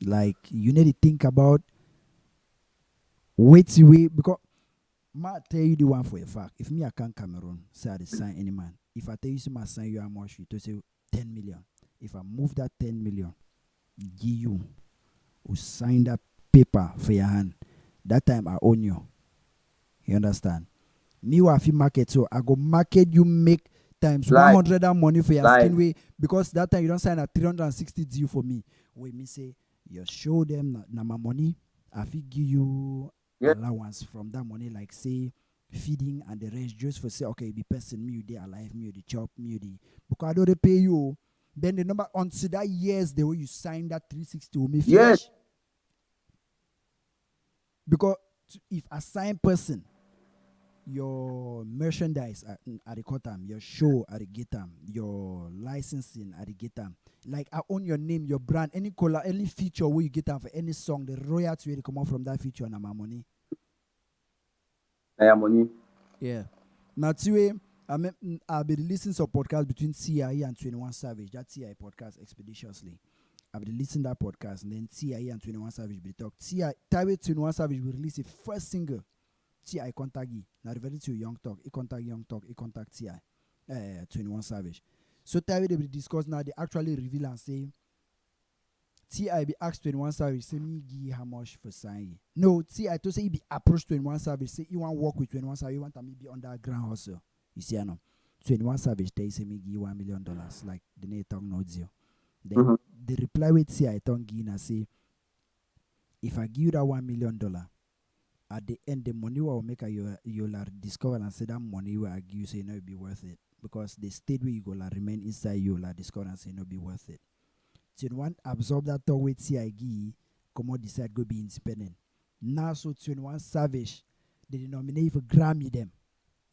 Like you need to think about wait because Marc tell you the one for a fact. If me I can Cameroon, say I sign any man. If I tell you my sign you how much you to say 10 million. If I move that 10 million, give you who sign that paper for your hand. That time I own you. You understand? Me wa fi market so I go market you make times 100 and money for your skin way because that time you don't sign a 360 deal for me. Wait me say you show them na my money. I fi give you allowance from that money like say feeding and the rest just for say okay be person me you dey alive me you the chop me you the because I don't dey pay you. Then the number until that years the way you sign that 360 will me finish. Because if a sign person your merchandise at the Kotam, your show at the Gitam, your licensing at the Gitam. Like I own your name, your brand, any color, any feature where you get them for any song, the royalty will come out from that feature and my money. Money. Yeah. Now today, I'll be releasing some podcast between CIE and 21 Savage. That CIE podcast expeditiously. I'll be releasing that podcast and then CIE and 21 Savage will talk. CIE 21 Savage will release the first single. TI contact you. Now referring to Young Talk, he contact TI 21 Savage. So Tawi they will discuss now, they actually reveal and say TI be asked 21 Savage, say me give how much for sign. No, TI to say he be approached 21 Savage, say he want work with 21 Savage, he want to be underground hustle. You see, I know. 21 Savage they say me give $1 million, like the name talk no deal. Then the reply with TI tongue give and say if I give you that $1 million, at the end, the money will make you'll discover and say that money will give you say no be worth it because the state where you go remain inside you'll discover and say no be worth it. So one absorb that talk with CIG, come on decide go be independent. Now so 21 Savage, they nominate for Grammy them.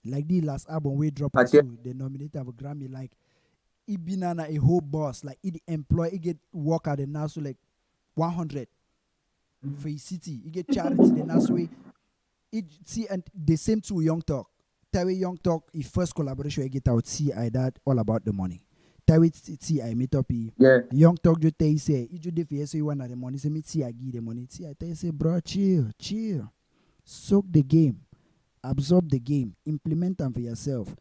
Like the last album we drop us they nominate for Grammy like it be nana a whole boss like it employ it get work at the now so like 100. For his city, you get charity. The next way, see, and the same to Young Talk. Tawi Young Talk, his first collaboration, I get out. See, I that all about the money. Tawit see I meet up Yeah. young talk just tell you say you just if you want the money say me see I give the money see I tell you say bro chill soak the game absorb the game implement them for yourself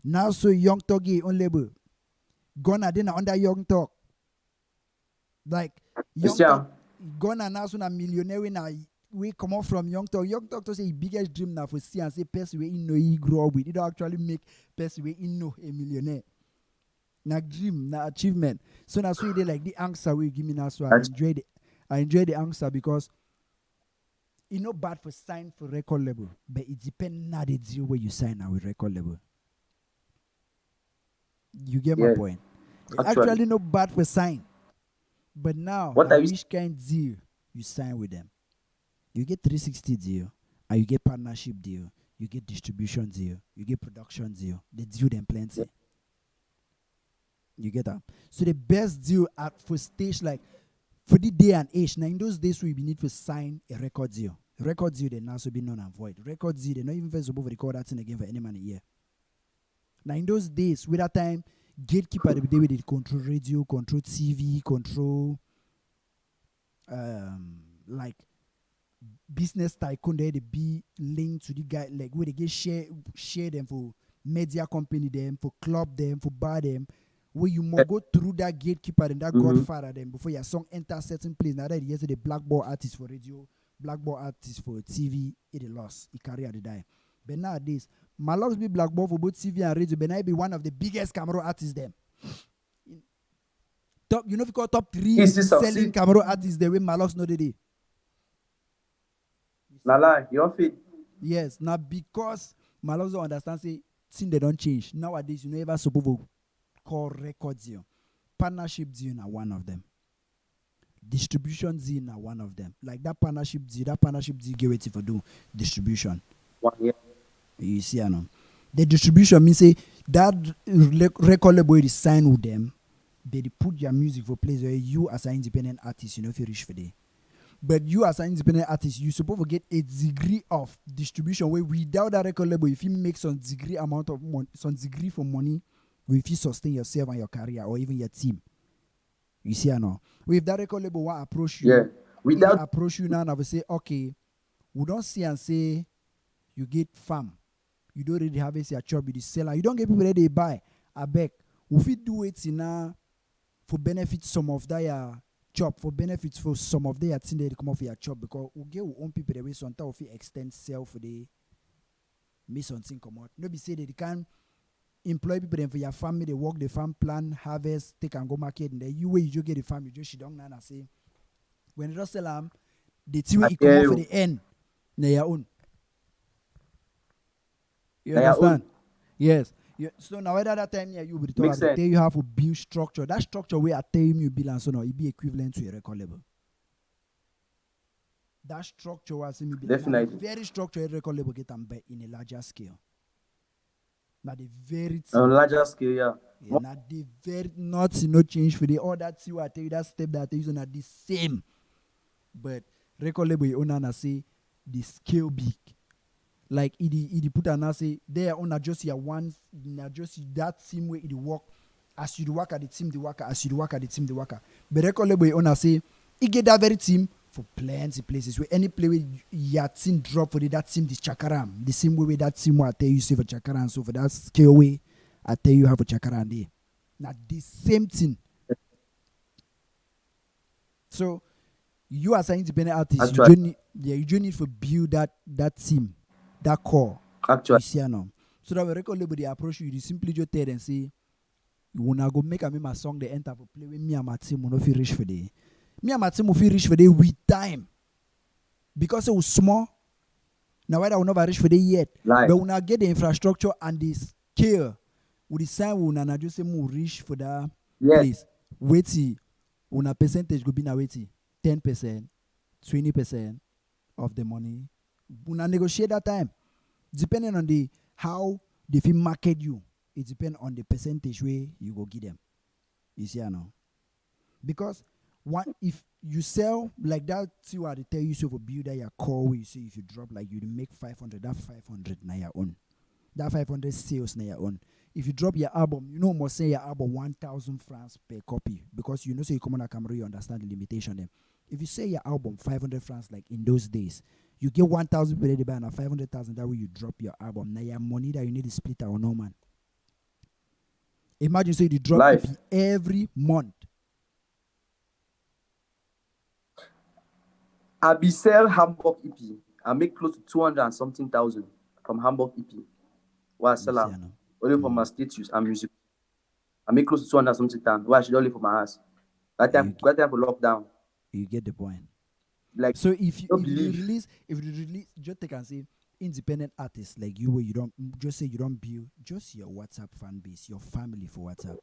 now so young talk on label gonna then under young talk like young talk gonna now so na millionaire na we come out from young talk to say his biggest dream now for see and say person we in know he grow up with it don't actually make person we in know a millionaire. Na dream, na achievement. So now so they like the answer we give me now. So I enjoy the answer because it's not bad for sign for record label, but it depends now the deal where you sign now with record label. You get my point? It's actually not bad for sign. But now What now are you which kind deal you sign with them? You get 360 deal, and you get partnership deal, you get distribution deal, you get production deal. The deal them plenty. You get that? So the best deal at for stage like for the day and age. Now in those days we need to sign a record deal. Record deal they now so be non and void. Record deal they not even first supposed to record that thing again for any man a year. Now in those days, with that time, gatekeeper they with it control radio, control TV, control like business tycoon they be linked to the guy like where they get share them for media company them, for club them, for bar them. Where you must go through that gatekeeper and that godfather then before your song enter certain place. Now that yesterday blackboard artist for radio, blackboard artist for TV, it lost, it career they die. But nowadays, Malox be blackboard for both TV and radio, but now be one of the biggest camera artists them. Top, you know if you call top 3 selling camera artists the way Malox know the day. Lala, you don't fit. Yes, now because Malox don't understand say things they don't change. Nowadays, you never supposed to call record deal. Partnership deal are one of them. Distribution deal are one of them. Like that partnership deal get ready for do distribution. 1 year. You see, I know. The distribution means say that record label is signed with them. They put your music for place where you as an independent artist, you know, if you reach for day. But you as an independent artist, you supposed to get a degree of distribution where without that record label, if you make some degree amount of money, some degree for money, if you sustain yourself and your career or even your team. You see, I know. If that record label will approach you, without approach you now, and I will say, okay, we don't see and say you get farm. You don't really have a job with the seller. You don't get people that they buy. I beg. If you do it now for benefit some of their job, for benefits for some of their thing they come off your job because we get our own people the way sometimes if you extend sell for the make something come out. Nobody say that they can employ people then for your family, they work the farm, plan, harvest, take and go market, and then you way you just get the farm, you just sit down and say, when you just sell them, the thing you come out for the end, na your own. You understand? Yes. So now at that time you will tell you have to build structure. That structure where I tell you build and so now it be equivalent to a record label. That structure was definitely very structured record label get them in a larger scale. Now the very on larger scale, yeah. Now the very not change for the all that see what I tell you that step that I use at the same. But record label you own and say the scale big. Like it put and say there on just your ones, just that same way it work. As you work at the team, the worker, as you work at the team, the worker. But record label you own say it get that very team for plenty places where any play where your team drop for that team this chakaram. The same way that team will tell you say for chakaram, so for that scale way I tell you how for chakaram there. Now the same thing. So you as an independent artist, you just need to build that team, that core. Actually. You see now. So that when record label they approach you, you simply just tell them say, you wanna go make my song they enter for play with me and my team will not feel rich for day. Me and my team will feel rich for day with time. Because it was small. Now I will never reach for day yet. But when I get the infrastructure and the scale, with the sign we will just say more reach for that place. Wait, when a percentage go be na wait 10%, 20% of the money. We negotiate that time. Depending on the how they feel market you, it depends on the percentage way you go give them. You see, I know. Because if you sell like that, see what they tell you so for build that your core way, you see if you drop like you make 500, that 500 na your own. That 500 sales na your own. if you drop your album, you know, must say your album 1,000 francs per copy because you know, so you come on a camera, you understand the limitation there. If you say your album 500 francs, like in those days, you get 1,000 per day, and 500,000 that way you drop your album. Now your money that you need to split out, no man. Imagine, so you drop Life. EP every month. I be sell Hamburg EP. I make close to 200 and something thousand from Hamburg EP. Why I sell See, I them? know. Only for my status and music. I make close to 200 and something thousand. Why I should only for my house? That You time for lockdown. You get the point. Like, So if you don't if you believe. release just take and say independent artists like you, where you don't just say you don't build just your WhatsApp fan base, your family for WhatsApp.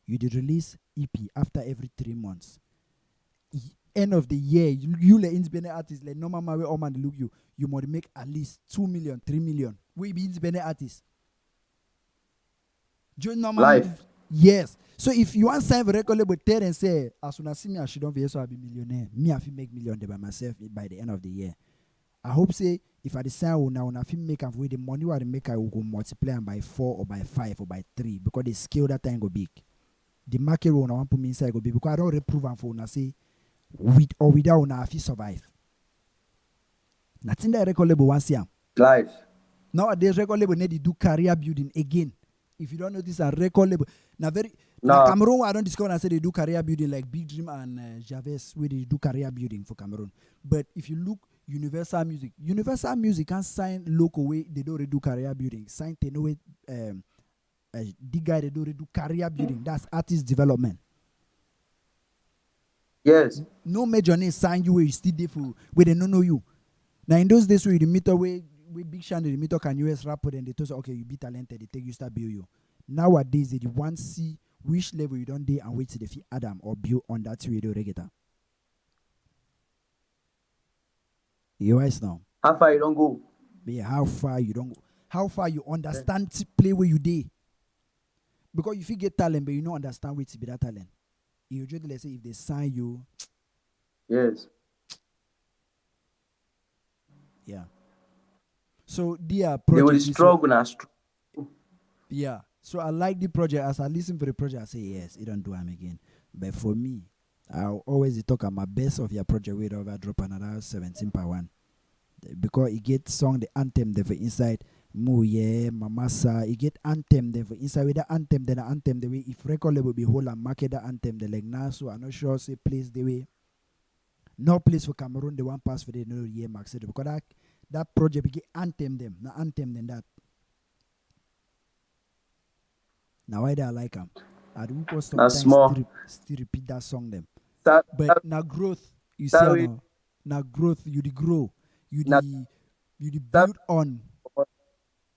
You did release EP after every 3 months. End of the year, you like independent artists like normal man all man look you might make at least 2 million, 3 million. We be independent artists. Just normal Life. yes. So if you want sign for record label, tell and say, as soon as see me, I should don't be so I be millionaire. Me, I feel make million by myself by the end of the year. I hope say if I decide now, I feel make with the money I make, I will go multiply them by 4 or by 5 or by 3 because the scale that time go big. The market will want put me inside go big because I don't reprove and for say with or without I feel survive. Nothing that record label once year. Life. Nowadays record label need to do career building again. If you don't notice a record label, now No. Cameroon, I don't discover and say they do career building like Big Dream and Javes, where they do career building for Cameroon. But if you look Universal Music can sign local way, they don't do career building. Sign Tenoe, the guy they don't do career building. That's artist development. Yes. No major name sign you where you still there for where they don't know you. Now in those days where you the meter where Big Sean the meter can US rapper and they tell you okay you be talented, they take you start build you. Nowadays they want to see which level you don't do and wait till they feel Adam or build on that radio reggaeton. You guys now. How far you don't go? Yeah, how far you don't go. How far you understand to play where you did. Because if you get talent but you don't understand where to be that talent. You just let's say if they sign you. Yes. Yeah. So their They will project struggle and yeah. So I like the project. As I listen for the project, I say yes, it don't do them again. But for me, I'll always talk at my best of your project where over drop another 17 per one. Because it get song the anthem there for inside Muye, Mamasa, it get anthem there for inside with the anthem, then the anthem the way if record label be whole and market the anthem the like now, so I'm not sure say place the way. No place for Cameroon, the one pass for the no year Marc said because that project be get anthem them, not anthem than that. Now why do I like them? I do go sometimes still repeat that song them. But now growth, you see now growth, you the grow. You the build on.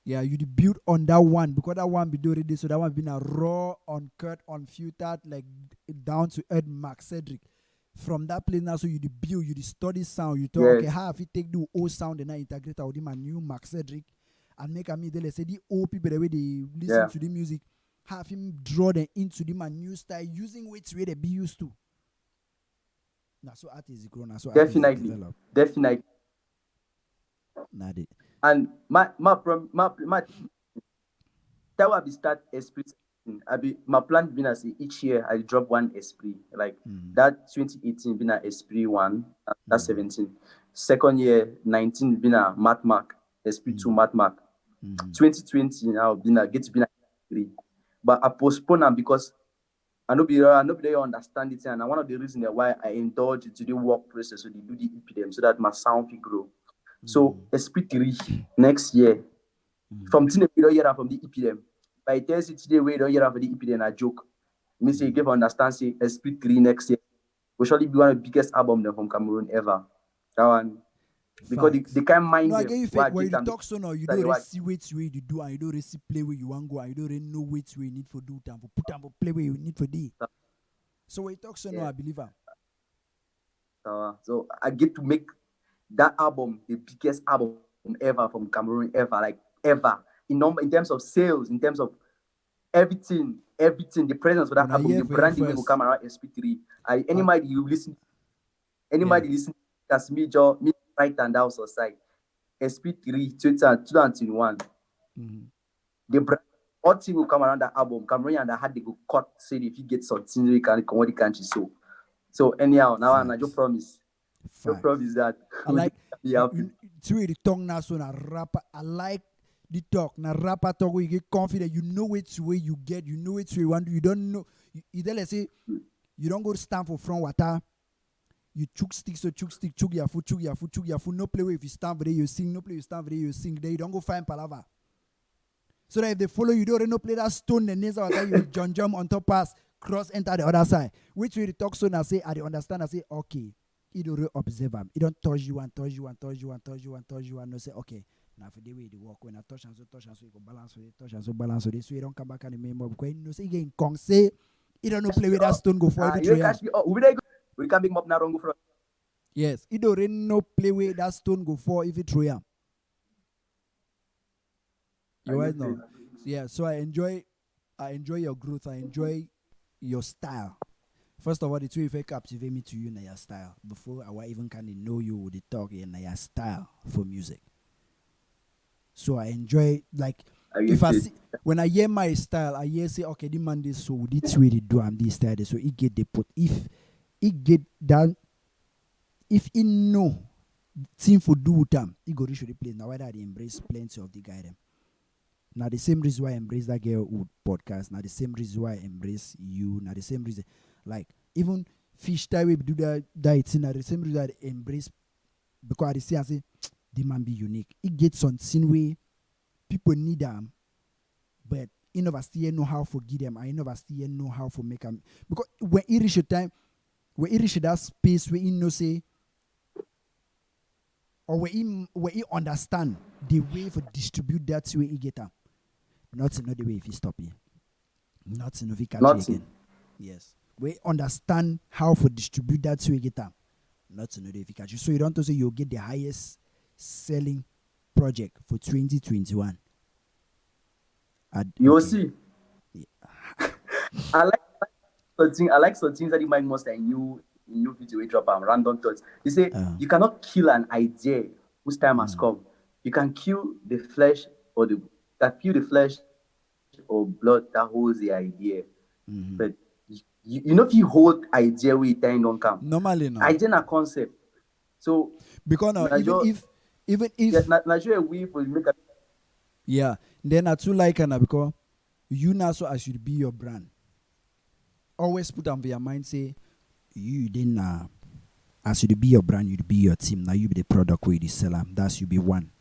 Yeah, you the build on that one because that one be already so that one been a raw, uncut, unfiltered, like down to earth Marc Cedric. From that place now, so you the build, you the study sound, you talk okay, how if you take the old sound and now integrate out with my new Marc Cedric and make a me they say the old people the way they listen to the music, have him draw them into the man new style using which way they be used to. Now so artists grow, now so definitely develop. Definitely. And my that will be start Esprit. My plan been as each year I drop one Esprit. Like that 2018 been a Esprit 1, that's 17. Second year 19 been a Marc Esprit 2 Marc. 2020 now been a 3. But I postpone them because I know they understand it, and one of the reasons why I indulge into the work process so they do the EPDM so that my sound will grow. So Esprit 3 next year. From today we don't hear from the EPDM. By Thursday today we don't hear from the EPDM. I joke. Me say you give understand say Esprit 3 next year will surely be one of the biggest albums from Cameroon ever. That one. Because they can't mind them. I get you when you talk so now, you don't really see which way you do and you don't really see play where you want to go and you don't really know which way you need for do time for put time for play where you need for do. So when you talk so now, I believe her. So I get to make that album the biggest album ever from Cameroon ever, like ever. In terms of sales, in terms of everything, the presence of that album, the branding will come around SP3. Anybody you listen, listen, that's me right and down side. SP3 2021. The brand all team will come around that album, Cameroon and I had to go cut say if you get something we can come the country so anyhow now I just promise. Your Facts. promise that I like be happy. you the tongue now so na rapper. I like the talk. Na rapper talk where you get confident. You know which way you get. You know which way you want. You don't know. Either let's say you don't go stand for front water. You chook stick so chook stick chook your foot. No play way if you stand for there you sing. No play you stand for there you sing. Then you don't go find palava. So that if they follow you, don't no play that stone the next water you jump on top pass cross enter the other side. Which way the talk so now say I understand. I say okay. He don't observe him. He don't touch you and. No say okay. Now for the way they walk when I touch and so you go balance with it, touch and so balance with it. So you don't come back and remember because you know say again Kong say he don't know play with that stone go for every you three. catch me we can big up now wrong go front. Yes, he don't really no play with that stone go for if it throw him. You right now. Yeah, so I enjoy your growth. I enjoy your style. First of all, the two effect captivate me to you in your style. Before I even kind of know you with the talk in your style for music. So I enjoy like if I see when I hear my style, I hear say okay, the man this so this way they do am this style. So he get the put if he get that if he know thing for do with them, he go reach the place. Now why that they embrace plenty of the guy them. Now the same reason why I embrace that girl wood podcast. Now the same reason why I embrace you. Now the same reason, like even fish time we do that thing. Now the same reason I embrace because I see and say the man be unique. It gets on scene way people need them, but you never still know how to give them. I never still know how to make them because when it reach a time, when it reach that space where you know say. Or where he understand the way for distribute that way he get them. Not to know the way if he stop you. Not to know if he catch you again. Yes. We understand how to distribute that way he get them. Not to know if he catch you. So you don't say you'll get the highest selling project for 2021. You'll see. Yeah. I like some things that you might most and you video drop random thoughts. You say you cannot kill an idea whose time has come. You can kill the flesh or blood that holds the idea. But you know if you hold idea where it don't come. Normally no. Idea na concept. So because now even if Nigeria we will make a yeah, then I too like her because you now so I should be your brand. Always put on your mind say you didn't as you be your brand, you'd be your team. Now you be the product where you sell them. That's you be one.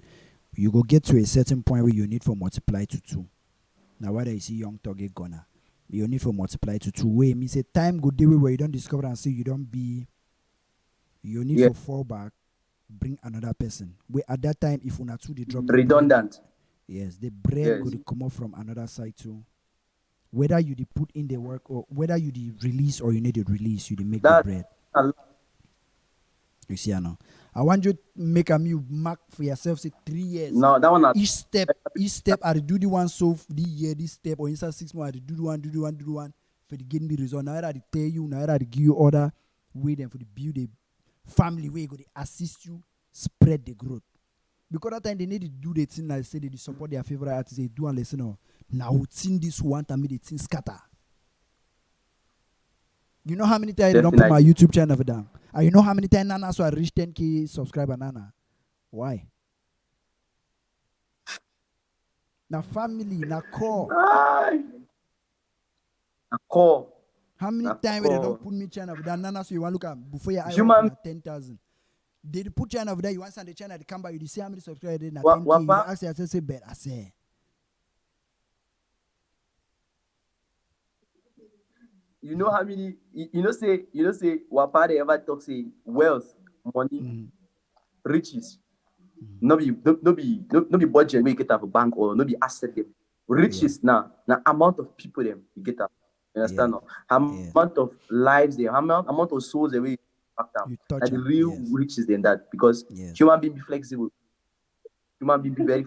You go get to a certain point where you need for multiply to 2. Now whether you see young target gonna, you need for multiply to 2. Way means a time go day where you don't discover and say you don't be. You need for fall back, bring another person. Where at that time if una two they drop redundant. Yes, the bread could come up from another side too. Whether you put in the work or whether you release or you need to release, you make the bread. You see, I know. I want you to make a new mark for yourself. Say 3 years. No, that one. Each step, I do the one so the year, this step, or inside 6 months, I do the one for the getting the result. Now I tell you, now I give you order, wait them for the build a family where go to assist you, spread the growth. Because that time they need to do the thing like say they support their favorite artists, they do and listen. Now sing this one time, the thing scatter. You know how many times they don't put my YouTube channel for down? And you know how many times Nana so I reach 10K subscriber Nana? Why? Now family, now core. Core. How many times they don't put me channel for down Nana so you want to look at before your eye 10,000? They put channel over there, you want to send the channel to come by, you see how many subscribers they now 10K. You ask yourself, say bet I say. You know how many you know say Wapa they ever talk say wealth, money, riches. No be budget make it out of a bank or no be asset them. Riches now amount of people them you get up. You understand now? Amount of lives they amount of souls they will impact them. Like the real riches than that because human being be flexible. Human being be very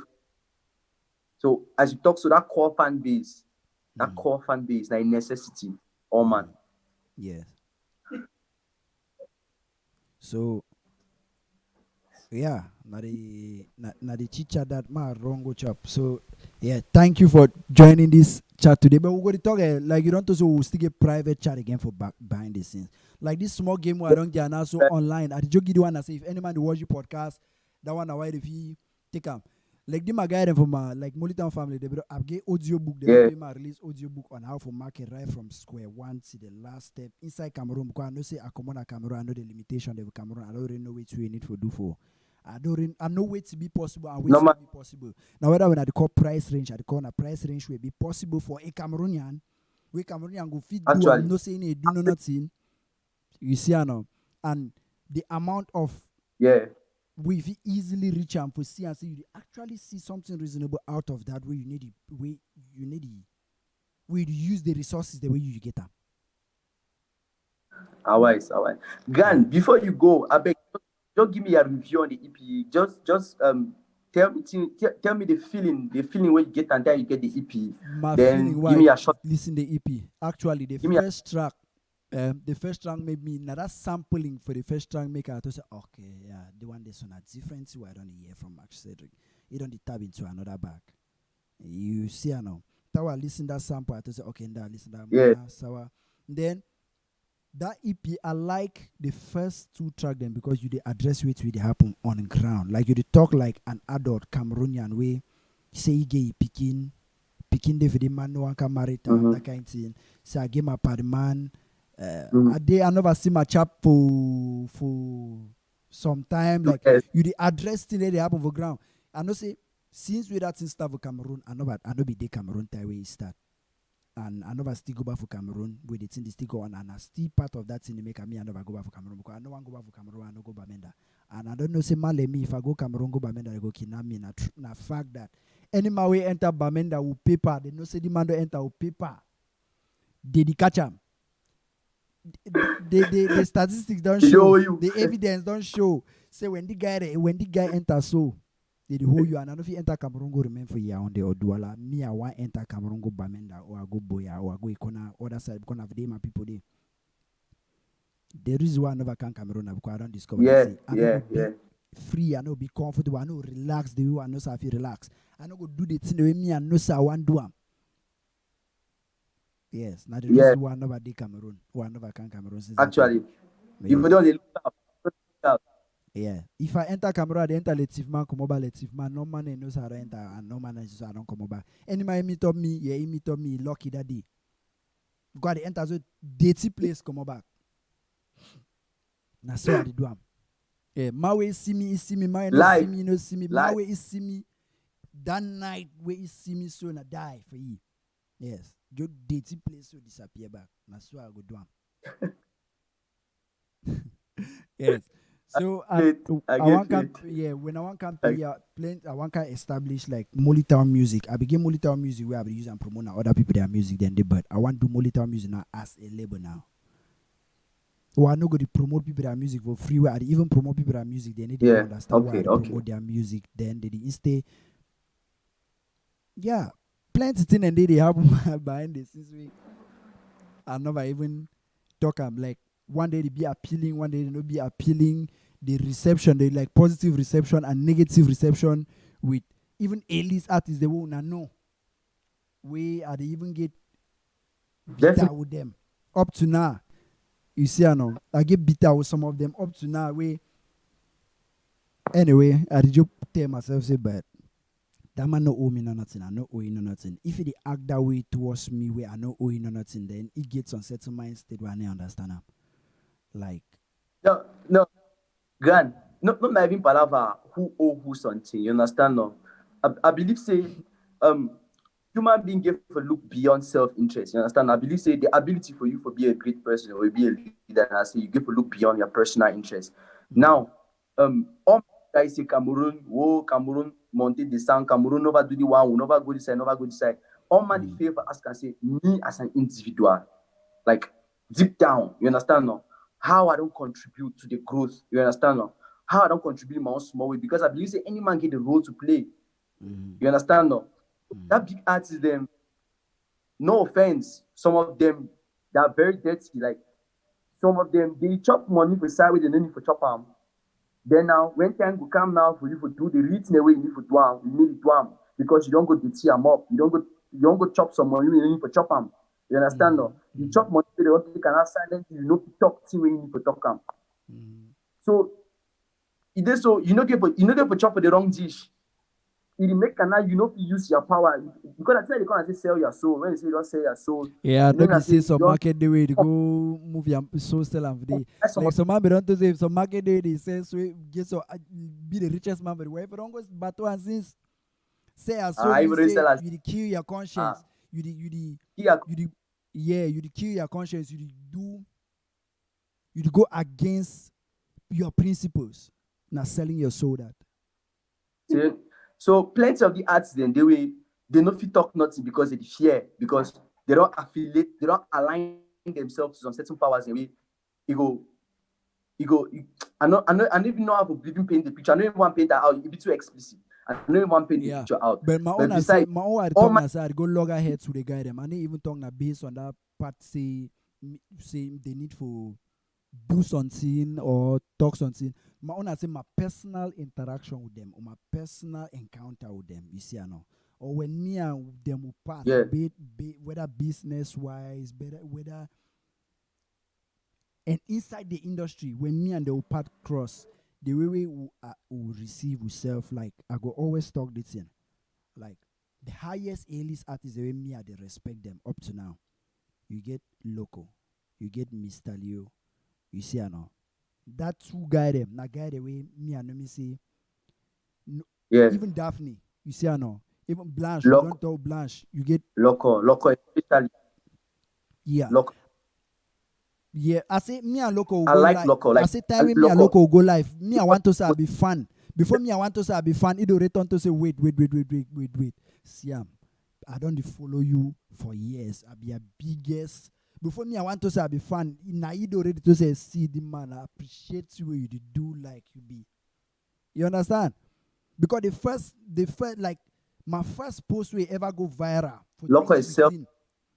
so as you talk so that core fan base, like a necessity. Oh man. Yes. So Yeah, na the chit chat that my wrong go chop. So yeah, thank you for joining this chat today. But we're going to talk like you don't also we'll still get private chat again for back behind the scenes. Like this small game where I don't get now so online. I just give you one and say if any man watch your podcast, that one away if he take them. Like the my guy from my like Molitan family, they I've get audio book. They Yeah. be my release audio book on how to market right from square one to the last step inside Cameroon. Because I know say I come on a Cameroon, I know the limitation of Cameroon. I don't really know which way you need to do for. I know wait to be possible and wait to Normal. be possible. Now whether when I call price range, I call a price range will be possible for a Cameroonian. We Cameroonian go fit do I'm Actually. not saying it do nothing. You see I know. And the amount of Yeah. we easily reach and for see and say you actually see something reasonable out of that way you need the way you need the way you use the resources the way you get them. Alright, alright. Yeah. Gan, before you go, I beg, just give me a review on the EP. Just tell me the feeling when you get and then you get the EP. My Then feeling give why me a short. listen the EP. Actually, Give me a the first track made me now that sampling for the first track make I thought say okay yeah the one this one a different so I don't hear from Marc Cedric. He don't tab into another bag. You see I know. That I listen that sample I thought say okay now listen that yeah. man sour. Then that EP I like the first two track then because you they address what they happen on the ground. Like you they talk like an adult Cameroonian way. Say you get picking the for the man no one can marry time Mm-hmm. that kind of thing. So I give my party man. Mm-hmm. I never see my chap for some time. Like Yes. you the address thing they happen for ground. I know say since we that thing start for Cameroon, I know be the Cameroon time where it start. And I never still go back for Cameroon with the thing they still go on and I still part of that thing they make me I never go back for Cameroon because I don't want to go back for Cameroon, I don't go Bamenda. And I don't know say man me if I go Cameroon go Bamenda they go kidnap me na fact that any man way enter Bamenda with paper, they know say the man don't enter with paper. They catch him. The statistics don't They don't show, owe you. the evidence don't show. Say when the guy enter so they hold you and I know if you enter Cameroon go remain for year on the Oduala. Me I want enter Cameroon go Bamenda or I go Boya or I go Ikona other side because of the my people there. The reason why I never can Cameroon because I don't discover that Yeah, say I know yeah, go yeah. be free, I know be comfortable, I know relax the way I know so I feel relax. I know go do the thing the way me I know so I want do am. Yes, now the Yeah. reason why I never did Cameroon, why I never can Cameroon since that time. Actually. If Yes. you don't look up, look up. Yeah. If I enter Cameroon, I enter Latif man, come over Latif man. No man knows how to enter, and no man knows how to don't come over. Any man meet up me, yeah, he meet up me, lucky that day. Because the enter so dirty place come back. Na so I do am. Yeah, my way see me, he see me, my no see Life. me, no see me. My Life. way he see me. That night where he see me, so na die for you. Yes. Just dirty place so disappear back. Na so I go do am. Yes. So I I get want can it. when I want can I, pay playing I want can establish like Molitown music. I begin Molitown music where I be use and promote now other people their music then they but I want to do Molitown music now as a label now. Or I no go to promote people their music for free where I even promote people their music they need to yeah. understand why Okay. I Okay. promote their music then they stay yeah plenty thing and they happen behind the scenes week. I never even talk am like one day they be appealing, one day they not be appealing. The reception, they like positive reception and negative reception with even A-list artists they won't know. We are they even get bitter Definitely. with them up to now. You see, I know I get bitter with some of them up to now. We anyway, I did just tell myself say, but that man no owe me no nothing. I no owe you no nothing. If he act that way towards me, where I no owe you no nothing, then he gets on certain mind state where I don't understand him. Like No, no. Grand. Not my even palava who owe who something. You understand no? I believe say um human being get for look beyond self-interest. You understand? I believe say the ability for you for be a great person or be a leader, and I say you get for look beyond your personal interest. Now, all guys say Cameroon, whoa, Cameroon, Monte the Sound, Cameroon never do the one, will never go this side, never go this side. All man the favor ask and say, me as an individual, like deep down, you understand now? How I don't contribute to the growth, you understand now? How I don't contribute in my own small way because I believe say any man get the role to play. You understand now? That big artist them, no offense, some of them they are very dirty. Like some of them they chop money for side with the need for chop arm. Then now, when time will come now for you to do the written away, you need to do am, you need to do am because you don't go to tee am up, you don't go chop some money, you need to chop am. You understand no? You chop money, they want to take an silent, you know, talk thing when you need to talk am. So, it is so you know get for chop for the wrong dish. It make now you know if you use your power because I tell you can't say sell your soul. When you say you don't sell your soul, Yeah, you no know be I say say you some don't market the way to go move your so sell and day. someone. Like some man be don't to say some market day they say so get so be the richest man but where if you don't go battle and since say as so I mean will say sell as you dey kill your conscience, here. you dey yeah, you dey kill your conscience, you dey go against your principles. Now selling your soul that. So plenty of the artists then they no fit talk nothing because they fear because they don't align themselves to some certain powers and you go I don't even know how to even paint the picture. I don't even want to paint that out. It be too explicit. I don't even want to paint the picture out. But my own I say my own I talk na say I go log ahead to the guy them. I didn't even talk na based on that part say they need for do something or talk something. My own I say my personal interaction with them or my personal encounter with them. You see, I know. Or when me and them will pass, be whether business wise, whether and inside the industry, when me and the part cross, the way we will receive ourselves, like I go always talk this thing. Like the highest A-list artists, the way me I they respect them up to now. You get Loco, you get Mr. Leo, you see I know. That two guy them, na guy the way me and me say no, even Daphne, you see I know. Even Blanche, you don't talk Blanche, you get Loco, especially. Yeah. Loco. Yeah, I say me and Loco will I go like live. Loco. Like, I say time when me and Loco will go live. Me I want to say I be fun. Before me I want to say I be fun. It will return to say wait. See I don't follow you for years. I be a biggest. Before me I want to say I be fun. Now you already to say see the man. I appreciate you what you do like you be. You understand? Because the first like my first post will ever go viral for Loco itself.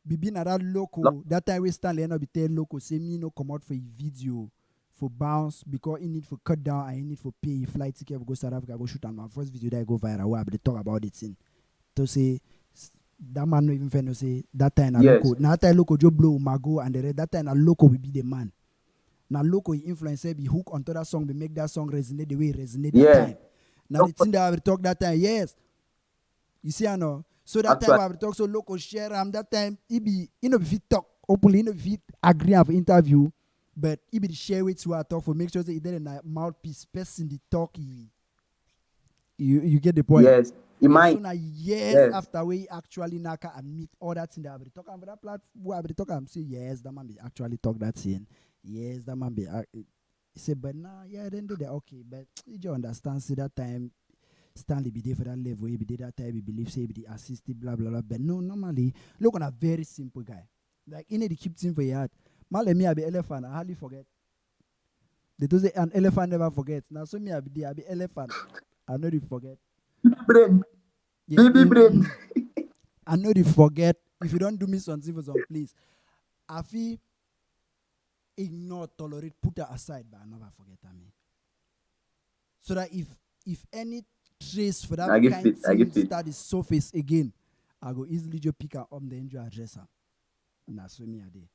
Bibi na that Loco, that time we stand there, be tell Loco, say me no come out for a video for bounce because he need for cut down and he need for pay flight ticket for go South Africa, go shoot on my first video that I go viral where I be talk about it thing. To say that man no even fair no say that time na Loco. Now that time Loco Joe blow Mago and the rest, that time na Loco will be the man. Now Loco influencer be hook onto that song, be make that song resonate the way it resonate that time. Now the thing that I talk that time, yes. You see I know. So that time I talk so Loco share that time he be if he talk openly, if he agree have interview, but he be share with you I talk for make sure that he didn't mouthpiece person the talk you get the point. Yes. So now years after we actually naka admit all that thing that I be talk on that platform I be talk and say yes that man be actually talk that thing. Yes that man be he say but now then do that okay but you just understand see that time Stanley be there for that level, he be there that time, he believe say he be the assistant, blah blah blah. But no, normally look on a very simple guy. Like you need to keep things for your heart. Man, let me I be elephant, I hardly forget. They do say an elephant never forgets. Now so me I be there, I be elephant. I know they forget. Brain. Baby brain. I know they forget. If you don't do me something for some please. I feel ignore, tolerate, put her aside, but I never forget me. So that if any trace for that kind thing start to surface again, I go easily just pick her up the injury address her. Now so me a day.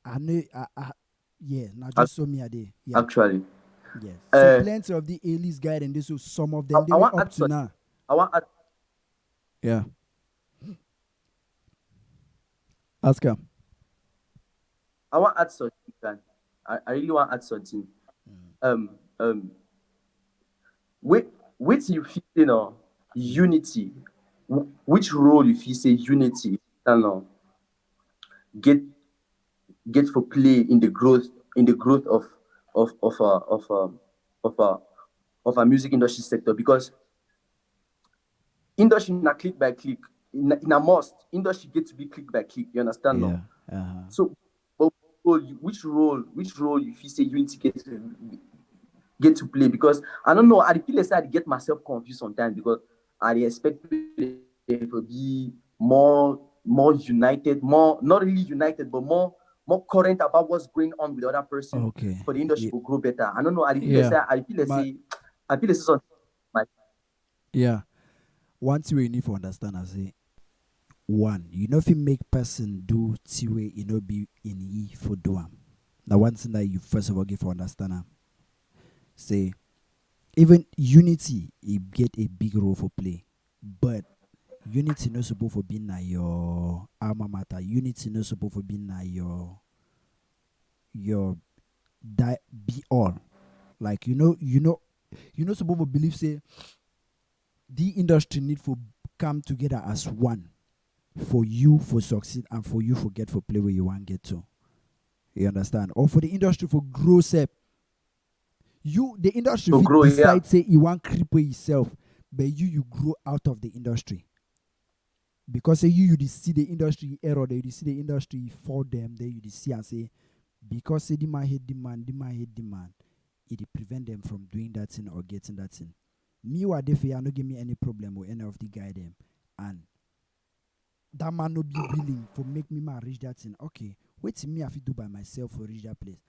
I know now just so me a day. Yeah. Actually. Yes. So plenty of the A-list guys and this so some of them they were up to now. I want Yeah. Ask him. I want to add something. I really want to add something. Which you feel, unity. Which role you feel say unity, get for play in the growth of a music industry sector because industry na click by click. In a must industry get to be click by click. You understand? Yeah. No? So, but which role you feel say unity get to play because I don't know. I feel like I get myself confused sometimes because I expect people to be more united, more not really united, but more more current about what's going on with the other person Okay. for the industry Yeah. will grow better. I don't know. Yeah. I feel it's something. Yeah. One thing you need to understand, I say, one, you know if you make person do way you know be in ye for do am. Now one thing that you first of all give for understand say even unity it get a big role for play. But unity no supposed for being na your alma mater. Unity no supposed for being na your be all. Like you know supposed to believe say the industry need for come together as one for you for succeed and for you for get for play where you want get to. You understand? Or for the industry for grow up. The industry To fit grow, yeah. decide say you want cripple yourself, but you grow out of the industry. Because say you see the industry error, you see the industry for them, then you see and say because say the man hate demand, it prevent them from doing that thing or getting that thing. Me what they I no give me any problem with any of the guy them, and that man no be willing for make me man reach that thing. Okay, wait till me have to do by myself for reach that place.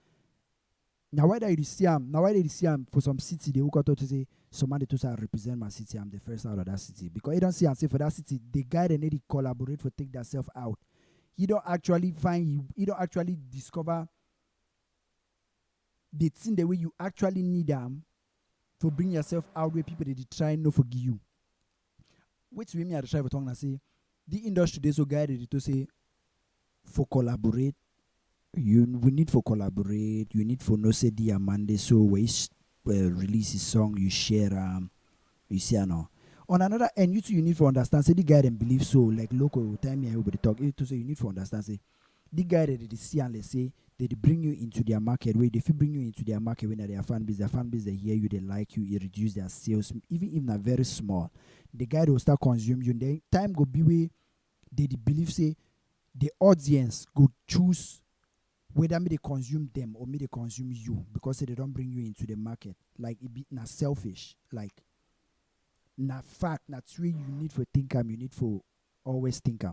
Now why they see am for some city they woke up to say somebody to say represent my city, I'm the first out of that city. Because you don't see and say for that city, the guy they need to collaborate for take that self out. You don't actually you don't actually discover the thing the way you actually need them for bring yourself out where people they try no forgive you. Which way me I try for tongue and say the industry they so guided to say for collaborate. We need for collaborate. You need for no say the Amande so we release a song you share you see no. On another end, you need to understand say the guy and believe so like local time here everybody talk to say you need to understand say the guy that they see and let's say they bring you into their market where they bring you into their market when their fan base they hear you, they like you, it reduce their sales even if they're very small. The guy will start consuming you, and then time go be where they believe say the audience go choose whether me they consume them or me they consume you because they don't bring you into the market. Like it be not selfish. Like na fact, that's where you need for think you need for always think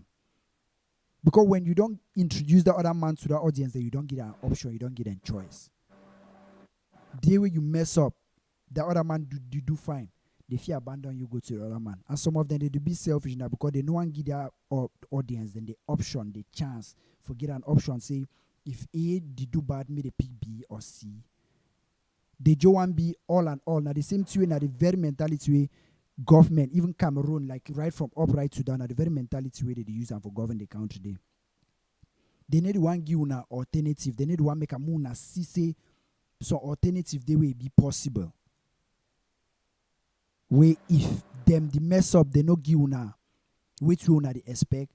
because when you don't introduce the other man to the audience, then you don't get an option, you don't get a choice. The way you mess up, the other man do fine. They fear abandon you, go to the other man. And some of them they do be selfish now because they no one give their audience then the option, the chance for get an option. Say if A did do bad, me they pick B or C. They just want be all and all. Now the same way, now the very mentality way government, even Cameroon, like right from up right to down, now the very mentality way they use them for govern the country. They need one give una alternative. They need one make a moon see say so alternative they will be possible. Where if them the mess up, they no give una which one they expect.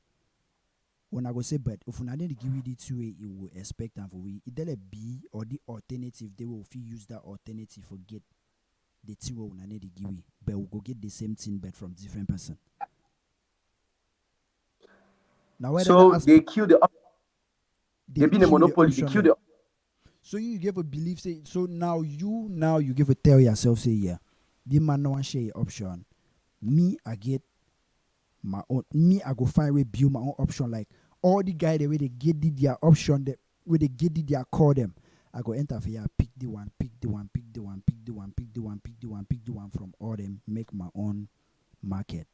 When I go say, but if una need to give it two way, you will expect and for we either B or the alternative, they will use that alternative for get the two way una need to give it, but we go get the same thing but from different person. Now whether So they kill the they been a monopoly, they kill the so you give a belief say so now you give a tell yourself say yeah, the man no one share your option. Me I get my own, me I go find way build my own option like all the guy the way they get their option that where they get their call them. I go enter for here, pick the one from all them, make my own market.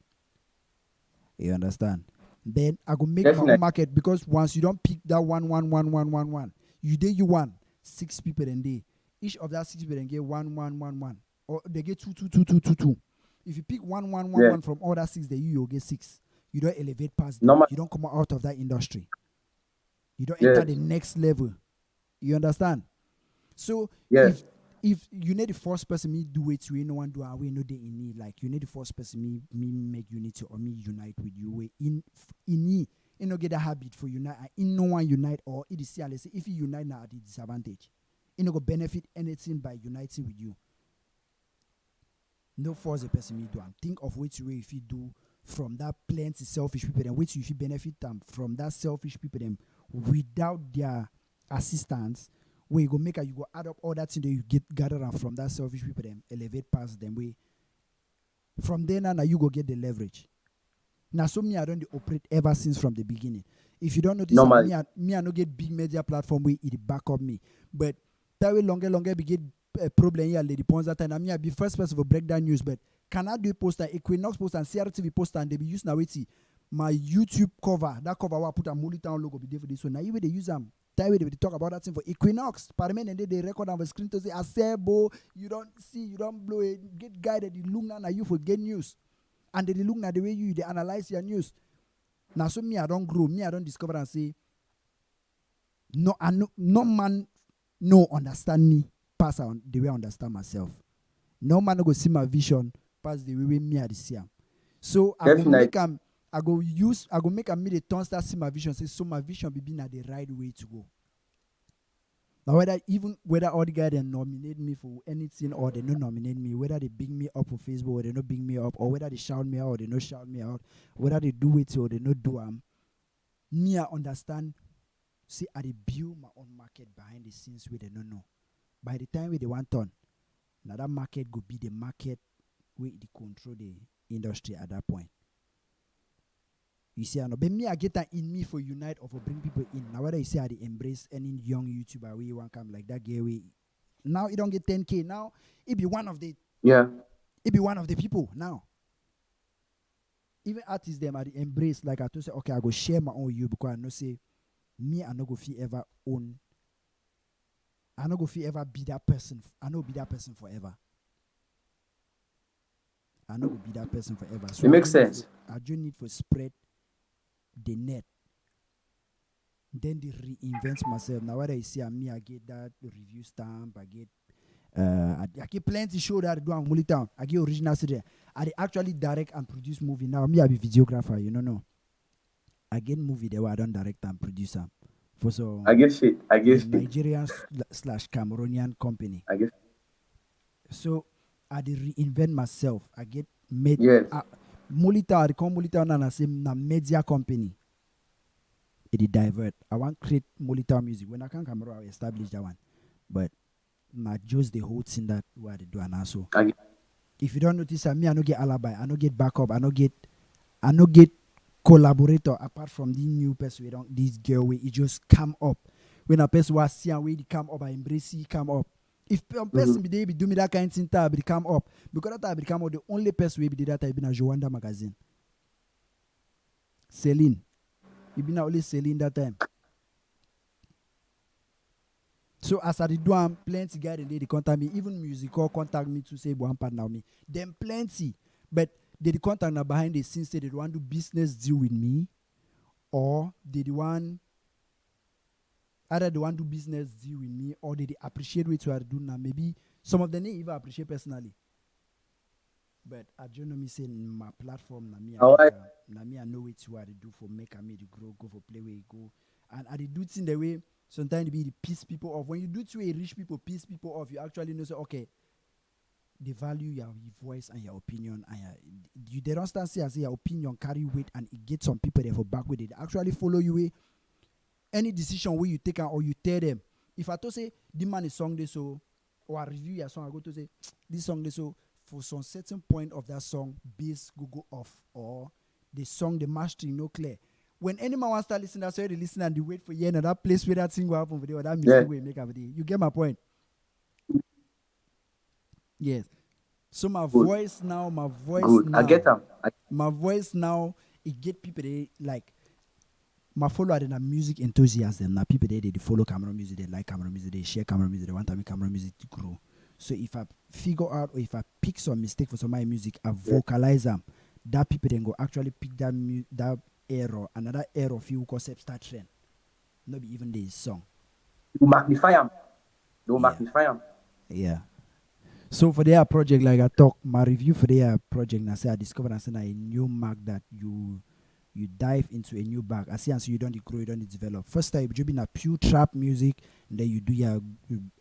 You understand? Then I go make my definitely own market because once you don't pick that one, you want 6 people in day. Each of that 6 people then get one. Or they get two. If you pick one from all that 6, then you'll get 6. You don't elevate past them. normal. You don't come out of that industry. You don't Yes. enter the next level. You understand? So Yes. if you need the first person me do it, we no one do we know they in need. Like you need the first person me make unity or me unite with you. We in you no get a habit for unite. In no one unite or it is let's say if you unite now at the disadvantage, you no go benefit anything by uniting with you. No force a person me do. Think of which way if you do from that plenty selfish people and which if you benefit them from that selfish people them without their assistance. Where you go make you go add up all that thing that you get gather from that selfish people them elevate past them way. From there now you go get the leverage. Now so me I don't operate ever since from the beginning. If you don't notice, Normally. I no get big media platform where it back up me. But that way longer we get a problem here, lady points that time. I be first person to break down news, but can I do post and Equinox post and CRTV post and they be used now my YouTube cover, that cover where I put a Mulitown logo be there for this. So now you they use them. That way they talk about that thing for Equinox. Parliament and they record on the screen to say Asebo, you don't see, you don't blow it, get guided, you look now you for get news. And they look now the way they analyze your news. Now so me I don't grow, me I don't discover and say no man no understand me pass on the way I understand myself. No man no go see my vision pass the way me I see am. So I go make am I go make am me the turn start see my vision say so my vision be na the right way to go. Now whether all the guys they nominate me for anything or they don't nominate me, whether they bring me up for Facebook or they not bring me up, or whether they shout me out or they not shout me out, whether they do it or they not do me I understand. See, I build my own market behind the scenes where they don't know. By the time we they want on, now that market go be the market where they control the industry at that point. You see, but me I get that in me for unite or for bring people in. Now whether you say I embrace any young YouTuber where you want come like that gay way. Now it don't get 10K. Now it be one of the people now. Even artists them I embrace like I to say okay I go share my own you because I know say me I no go feel ever own. I no go feel ever be that person. I no be that person forever. I no go be that person forever. So it makes sense. I just need to spread the net. Then they reinvent myself. Now what I see me, I get that review stamp, I get I get plenty show that I do on Mulitown. I get original CD. I actually direct and produce movie. Now me I be videographer, you know. I get movie there where I don't direct and produce them. For so I get shit. Nigerian / Cameroonian company. I get. So I did reinvent myself. I get made. Yes. Mulitown, I call Mulitown and I say na media company. It divert. I want create Mulitown music. When I come Cameroon, I establish that one. But not just the whole thing that what they do and also. If you don't notice, I no get alibi. I no get backup. I no get collaborator apart from the new person. We don't this girl way. It just come up. When a person was seeing way, it come up. I embrace it, come up. If a person be there, be do me that kind of thing, be come up. Because that be come up, the only person we be that time be na Joanda magazine. Celine. It be na only Celine that time. So as I do plenty guys they contact me, even musical contact me to say one partner me. Them plenty. But they contact now behind the scenes say they want to do business deal with me, or they want either they want to do business deal with me or they appreciate what you are doing now. Maybe some of them they even appreciate personally. But I just know me say my platform na me I know what you are to do for make me to grow, go for play where you go. And I do things the way sometimes be the piss people off. When you do to a rich people, piss people off, you actually know say okay, they value your voice and your opinion and they don't stand say your opinion carry weight and it gets some people there for back with it. They actually follow you. Any decision where you take or you tell them. If I to say the man is song this so or I review your song, I go to say this song this so for some certain point of that song, bass go off or the song the mastering no clear. When anyone wants to start listening, that's why they listen and they wait for you and that place where that thing will happen for you or that mistake will make over there. You get my point? Yes. So my voice now, I get them. My voice now, it get people they like. My follower are music enthusiasts. Them now people they follow Cameroon music, they like Cameroon music, they share Cameroon music, they want to make Cameroon music to grow. So if I figure out or if I pick some mistake for some of my music, I vocalize them. That people then go actually pick that error, another error few concept start trend. Not be even the song. You magnify them. Don't magnify them. Yeah. So for their project, like I talk, my review for their project, I say I discovered I say a new mark that you dive into a new bag. I see and so you don't grow, you don't develop. First time you be in a pure trap music, and then you do your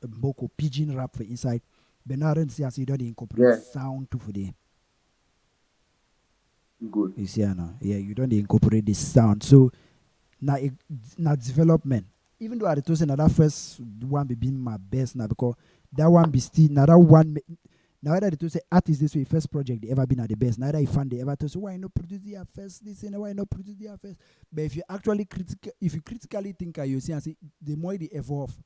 boko pigeon rap for inside. But now I don't see and so you don't incorporate sound too for them. Good. You see now, you don't incorporate the sound. So now development. Even though I told you that first one be being my best now because that one be still now Now whether they to say artists this way first project they ever been at the best. Neither you find they ever to say why not produce their first this and why not produce their first. But if you actually critically think you see and say the more they evolve,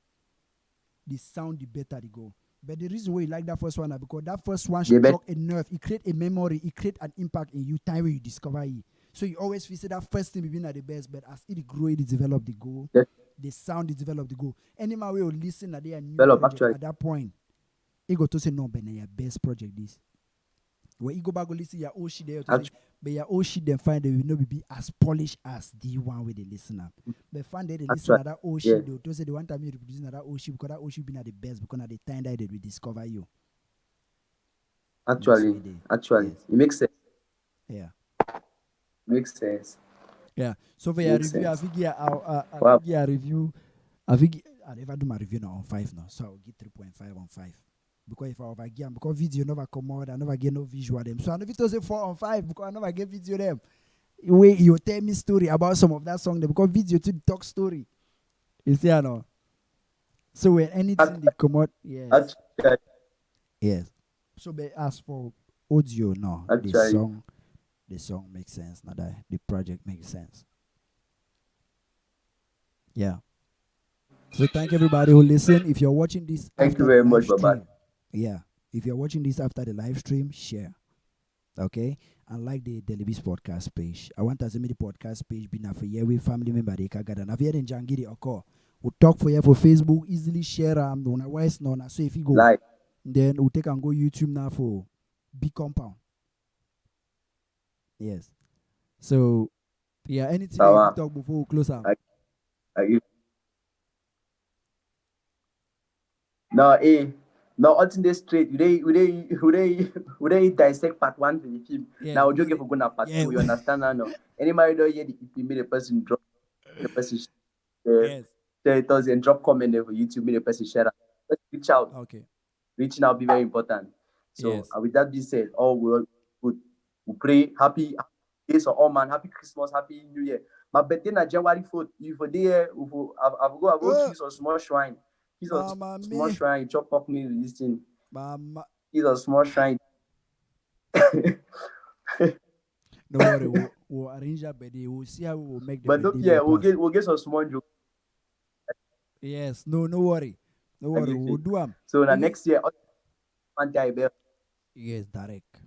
the sound the better they go. But the reason why you like that first one is because that first one struck a nerve, it create a memory, it create an impact in you time when you discover it. So you always feel say that first thing been at the best, but as it grow, it develop the goal. The sound is develop the goal. Any man will listen at their new project at that point. He go to say no, but your best project this. When you go back go listen your old shit there, but your old shit then find they will not be as polished as the one where they listen up. But find they listen to that old shit though. To say they want time you reproducing that old shit because that old shit been at the best because at the time that they will discover you. Actually, yes. It makes sense. Yeah. Makes sense. Yeah. So for your review, I think I give a review. I think I never do my review now on 5 now, so I'll give 3.5 on 5. Because if I overgear, because video never come out, I never get no visual them. So I never say 4 on 5 because I never get video them. Way you tell me story about some of that song there because video to talk story. You see, I know. So when anything they come out, yes. Yes. So but as for audio, no, the song makes sense. Now that the project makes sense. Yeah. So thank everybody who listen. If you're watching this thank you very much, Baba. Yeah. If you're watching this after the live stream, share. Okay? And like the Liby's podcast page. I want us to make the podcast page be now for year with family member they can gather. Now if you're in Jangiri or we'll talk for you for Facebook, easily share on a voice no. So if you go then we'll take and go YouTube now for big compound. Yes. So yeah, anything you talk before we close out. No, until this straight, would they dissect part 1 for the film? Yeah, now, joke for going part 2, you understand now? Anybody don't hear the made a person drop the person share it does and drop comment there for YouTube, made a person share. Let's reach out. Okay. Reaching out be very important. So with that being said, all will good. We pray happy days for all man, happy Christmas, happy New Year. My birthday na January 4th. If for there, I've go kiss a small shrine. Kiss a small shrine, chop up me with this thing. Kiss a small shrine. No worry, we'll arrange that birthday. We'll see how we'll make the but birthday. Yeah, we'll get some small joke. Yes, no worry. No worry, we'll do them. So the next year, yes, direct.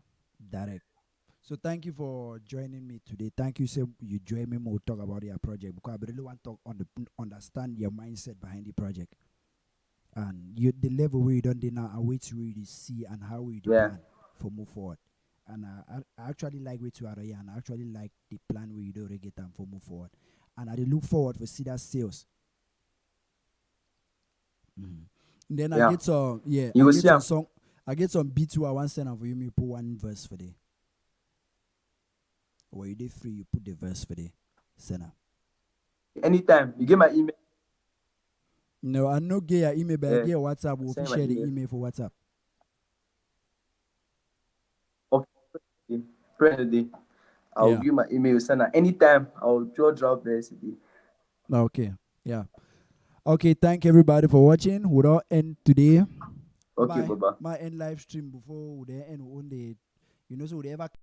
So thank you for joining me today. Thank you, so you join me. We'll talk about your project because I really want to understand your mindset behind the project and the level where you don't do now and wait to really see and how we plan for move forward. And I actually like where to are and I actually like the plan where you do get them for move forward. And I look forward for see that sales. Mm-hmm. Then I get some you I get some song. I get some B2 I want to send for you. Me put one verse for the. Or you did free, you put the verse for the sender. Anytime you get my email. No, I no get your email, but I get WhatsApp. We'll share the email for WhatsApp. Okay, pray today. I'll give my email sender anytime. I'll drop the CD. Okay, yeah. Okay, thank everybody for watching. We'll all end today. Okay, Baba. My end live stream before we end on the, so we ever